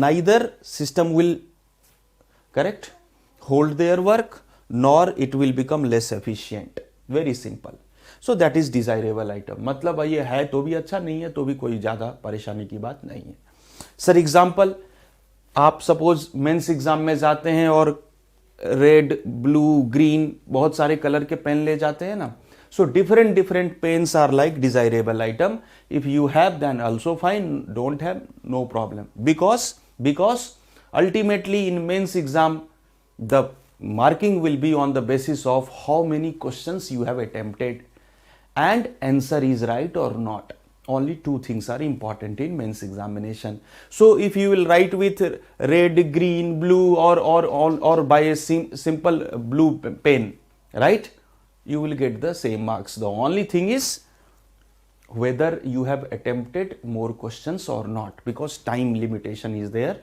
Neither system will, correct, hold their work, nor it will become less efficient. Very simple. So that is desirable item. मतलब ये है तो भी अच्छा, नहीं है तो भी कोई ज़्यादा परेशानी की बात नहीं है. सर एग्जाम्पल, आप सपोज मेंस एग्जाम में जाते हैं और रेड, ब्लू, ग्रीन बहुत सारे कलर के पेन ले जाते हैं ना. So different pens are like desirable item. If you have then also fine, don't have no problem. Because ultimately in mains exam the marking will be on the basis of how many questions you have attempted and answer is right or not. Only two things are important in mains examination. So if you will write with red, green, blue or by a simple blue pen, right, you will get the same marks. The only thing is whether you have attempted more questions or not, because time limitation is there,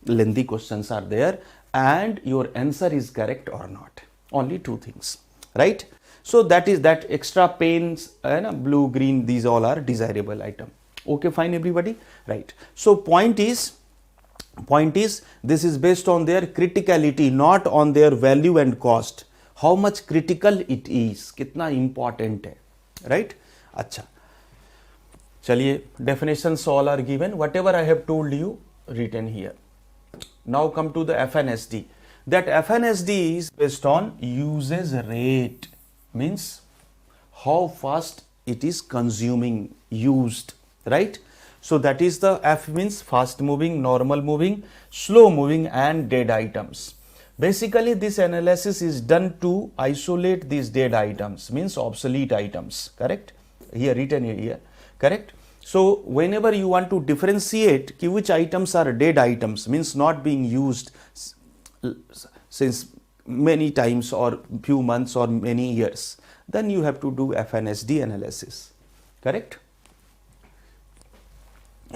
lengthy questions are there, and your answer is correct or not. Only two things, right? So that is that extra pains, blue, green, these all are desirable item. Okay, fine everybody, right? So point is this is based on their criticality, not on their value and cost. How much critical it is, कितना important है, right? अच्छा, चलिए, definitions all are given. Whatever I have told you, written here. Now come to the FNSD. That FNSD is based on usage rate, means how fast it is consuming, used, right? So that is the F means fast moving, normal moving, slow moving and dead items. Basically this analysis is done to isolate these dead items, means obsolete items, correct? Here written here, correct? So whenever you want to differentiate which items are dead items, means not being used since many times or few months or many years, then you have to do FNSD analysis, correct?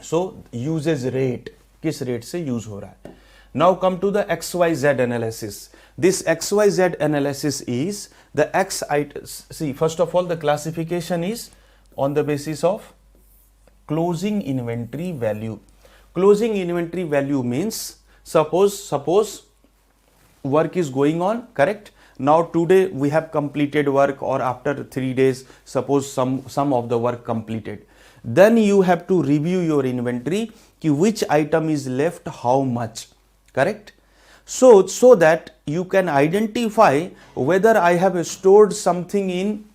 So usage rate, किस rate से use हो रहा है. Now come to the XYZ analysis. This XYZ analysis is the X items. See, first of all, the classification is on the basis of closing inventory value. Closing inventory value means suppose work is going on, correct? Now today we have completed work, or after 3 days suppose some of the work completed, then you have to review your inventory ki which item is left, how much, correct? So that you can identify whether I have stored something in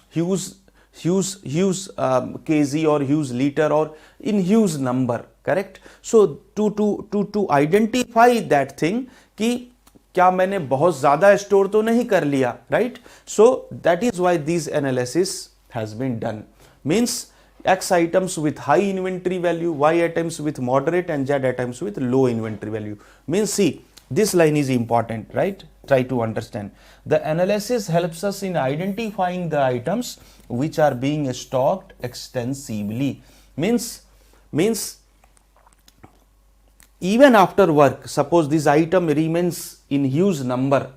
huge kg or huge liter or in huge number, correct? So to identify that thing कि क्या मैंने बहुत ज्यादा store तो नहीं कर लिया, right? So that is why this analysis has been done. Means X items with high inventory value, Y items with moderate, and Z items with low inventory value. Means, see, this line is important, right? Try to understand. The analysis helps us in identifying the items which are being stocked extensively. Means even after work, suppose this item remains in huge number.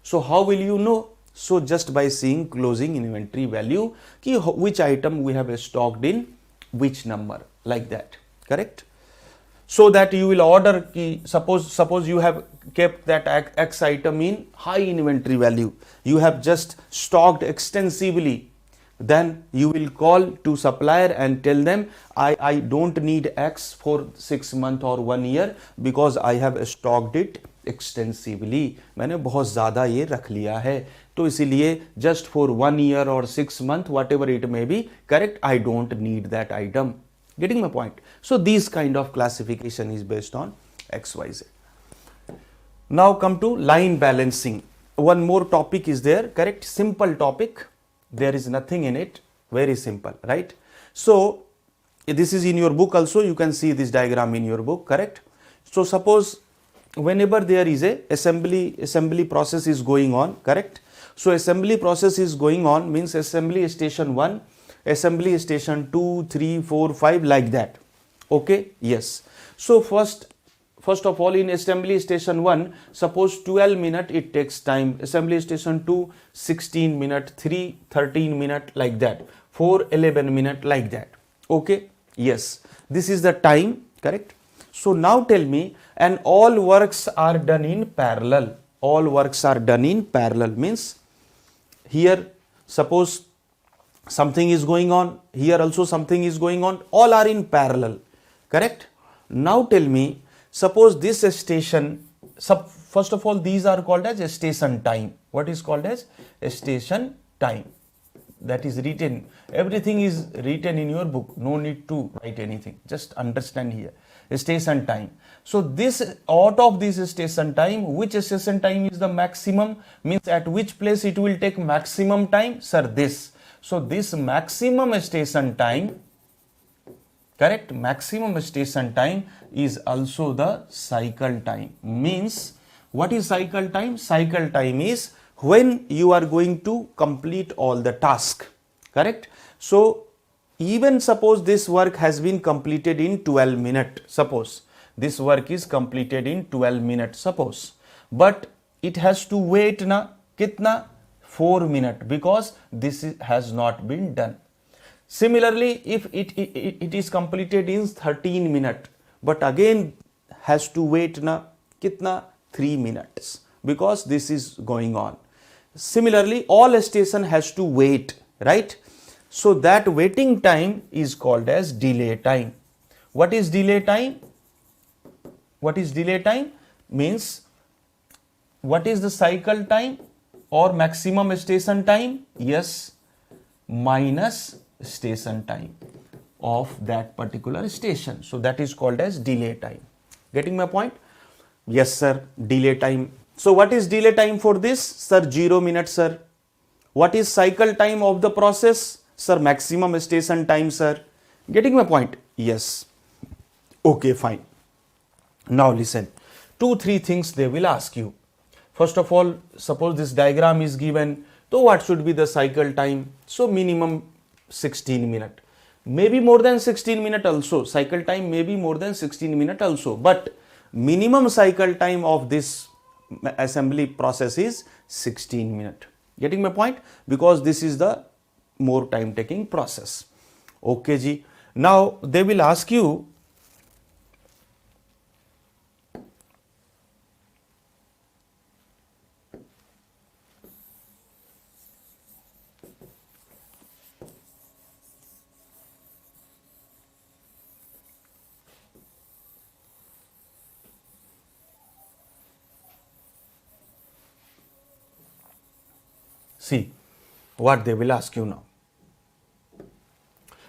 So how will you know? So just by seeing closing inventory value, ki which item we have stocked in which number, like that, correct? So that you will order ki suppose you have kept that X item in high inventory value, you have just stocked extensively, then you will call to supplier and tell them I don't need X for 6 months or 1 year because I have stocked it extensively, मैंने बहुत ज़्यादा ये रख लिया है, तो इसीलिए just for 1 year और 6 months what ever it may be, correct, I don't need that item. Getting my point? So these kind of classification is based on XYZ. Now come to line balancing. One more topic is there, correct? Simple topic. There is nothing in it. Very simple, right? So this is in your book also. You can see this diagram in your book, correct? So suppose whenever there is a assembly process is going on, correct? So assembly process is going on means assembly station 1, assembly station 2, 3, 4, 5, like that. Okay, yes. So first of all, in assembly station 1, suppose 12 minutes it takes time, assembly station 2 16 minutes, 3 13 minutes, like that, 4 11 minutes, like that. Okay, yes, this is the time, correct? So now tell me, and all works are done in parallel. All works are done in parallel means here suppose something is going on, here also something is going on, all are in parallel, correct? Now tell me, suppose this station, first of all these are called as a station time. What is called as a station time? That is written, everything is written in your book, no need to write anything, just understand here. Station time. So this, out of this station time, which station time is the maximum, means at which place it will take maximum time? Sir, this. So this maximum station time, correct, maximum station time is also the cycle time. Means what is cycle time? Cycle time is when you are going to complete all the task, correct? So even suppose this work has been completed in 12 minutes, suppose this work is completed in 12 minutes, suppose, but it has to wait na kitna 4 minutes because this has not been done. Similarly, if it is completed in 13 minutes, but again has to wait na kitna 3 minutes because this is going on. Similarly, all station has to wait, right? So that waiting time is called as delay time. What is delay time? What is delay time? Means what is the cycle time or maximum station time? Yes, minus station time of that particular station. So that is called as delay time. Getting my point? Yes, sir, delay time. So what is delay time for this? Sir, 0 minutes, sir. What is cycle time of the process? Sir, maximum station time, sir. Getting my point? Yes. Okay, fine. Now listen, 2-3 things they will ask you. First of all, suppose this diagram is given, so what should be the cycle time? So minimum 16 minutes, maybe more than 16 minutes also. Cycle time may be more than 16 minutes also, but minimum cycle time of this assembly process is 16 minutes. Getting my point? Because this is the more time taking process. Okay ji. Now they will ask you, see what they will ask you now.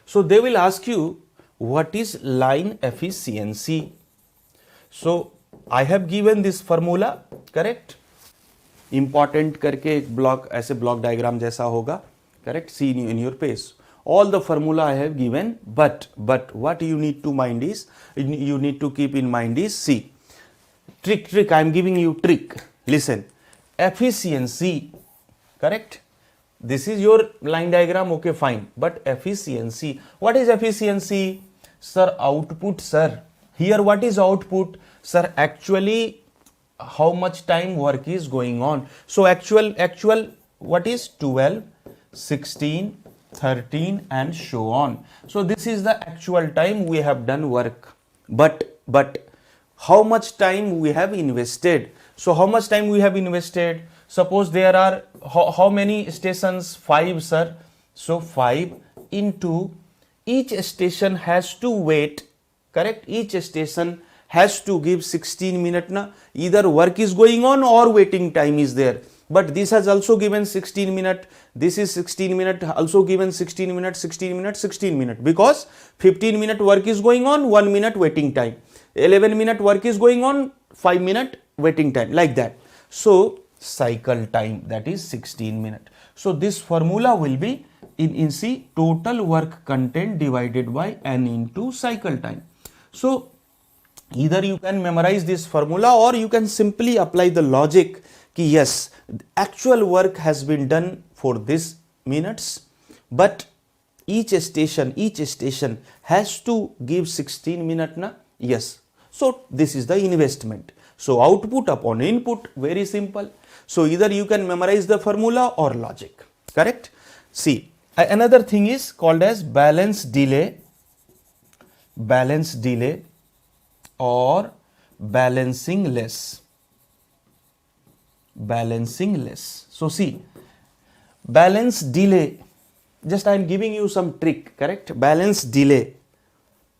So they will ask you, what is line efficiency? So I have given this formula, correct? important करके एक block ऐसे block diagram जैसा होगा, correct? See in your page. All the formula I have given, but what you need to mind is, you need to keep in mind is, see, trick, I am giving you trick. Listen, efficiency, correct? This is your line diagram, okay, fine. But efficiency, what is efficiency? Sir, output, sir. Here, what is output? Sir, actually, how much time work is going on. So, actual, what is 12, 16, 13 and so on. So, this is the actual time we have done work. But how much time we have invested? So, how much time we have invested? Suppose there are how many stations? 5, sir. So, 5 into each station has to wait, correct? Each station has to give 16 minutes. Na? Either work is going on or waiting time is there. But this has also given 16 minutes. This is 16 minutes, also given 16 minutes, 16 minutes, 16 minutes. Because 15 minute work is going on, 1 minute waiting time. 11 minute work is going on, 5 minute waiting time, like that. So, cycle time, that is 16 minutes. So, this formula will be in C, total work content divided by N into cycle time. So, either you can memorize this formula or you can simply apply the logic ki yes, actual work has been done for this minutes, but each station has to give 16 minutes, na? Yes. So, this is the investment. So, output upon input, very simple. So, either you can memorize the formula or logic, correct? See, another thing is called as balance delay or balancing less. So, see, balance delay, just I am giving you some trick, correct? Balance delay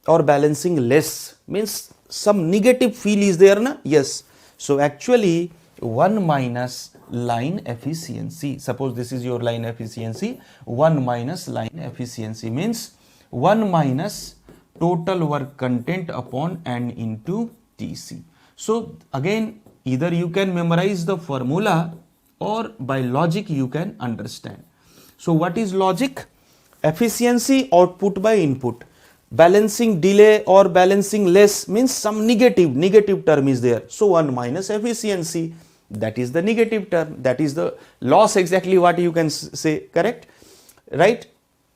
or balancing less means some negative field is there, na? Yes. So, actually 1 minus line efficiency, suppose this is your line efficiency, 1 minus line efficiency means 1 minus total work content upon N into TC. So, again, either you can memorize the formula or by logic you can understand. So, what is logic? Efficiency output by input. Balancing delay or balancing less means some negative term is there. So, 1 minus efficiency, that is the negative term, that is the loss, exactly what you can say, correct? Right?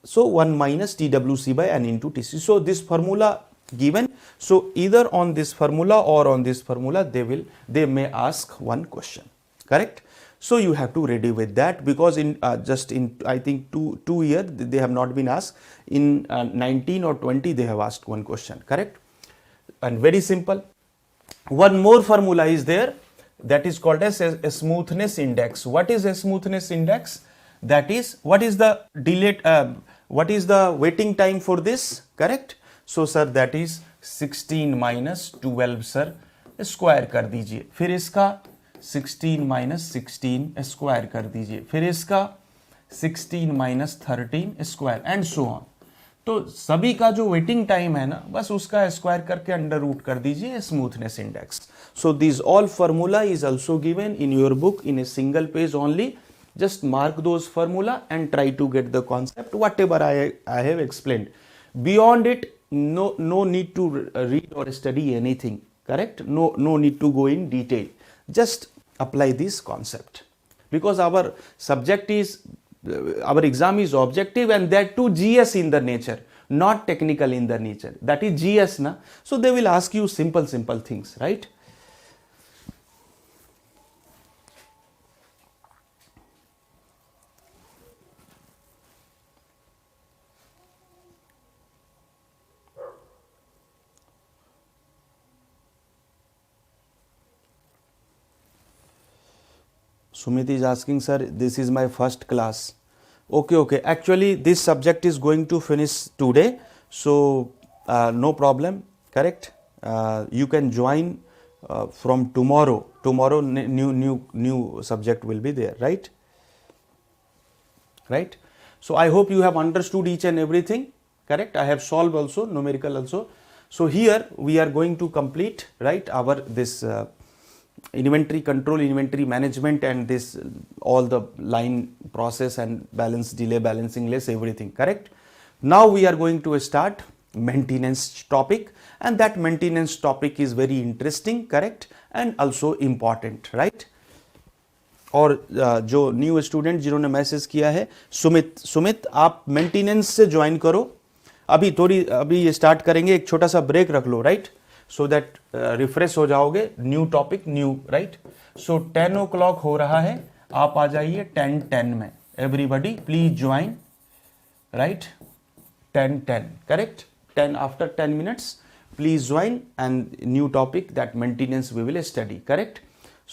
So, 1 minus TWC by N into TC. So, this formula given. So, either on this formula or on this formula they may ask one question, correct? So, you have to ready with that, because in just in I think two years they have not been asked. In 19 or 20 they have asked one question, correct? And very simple. One more formula is there, that is called as a smoothness index. What is a smoothness index? That is, what is the delay, what is the waiting time for this, correct? So, sir, that is 16 minus 12, sir, square कर दीजिए, फिर इसका 16 minus 16 square कर दीजिए, फिर इसका 16 minus 13 square and so on. तो सभी का जो वेटिंग टाइम है ना, बस उसका स्क्वायर करके अंडर रूट कर दीजिए smoothness index. So this all formula is also given in your book in a single page only. Just mark those formula and try to get the concept whatever I have explained. Beyond it, no need to read or study anything, correct? No need to go in detail. Just apply this concept, because our subject is, our exam is objective, and that too GS in the nature, not technical in the nature. That is GS, na? So they will ask you simple things, right? Sumit is asking, sir, this is my first class. Okay. Actually, this subject is going to finish today, so no problem, correct? You can join from tomorrow. Tomorrow, new subject will be there, right? Right? So I hope you have understood each and everything, correct? I have solved also, numerical also. So here we are going to complete, right, our this inventory control, inventory management, and this all the line process and balance, delay, balancing less, everything, correct? Now we are going to start maintenance topic, and that maintenance topic is very interesting, correct, and also important, right? और जो new student जिन्होंने message किया है, सुमित आप maintenance से join करो, अभी ये स्टार्ट करेंगे, एक छोटा सा ब्रेक रख लो, राइट, सो दैट रिफ्रेश हो जाओगे, न्यू टॉपिक न्यू, राइट? सो 10 o'clock हो रहा है, आप आ जाइए 10:10 में, everybody please join, right? 10:10, correct? 10 after 10 minutes, please join, and new topic, that maintenance we will study, correct?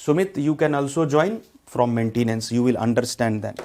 Sumit, you can also join from maintenance, you will understand that.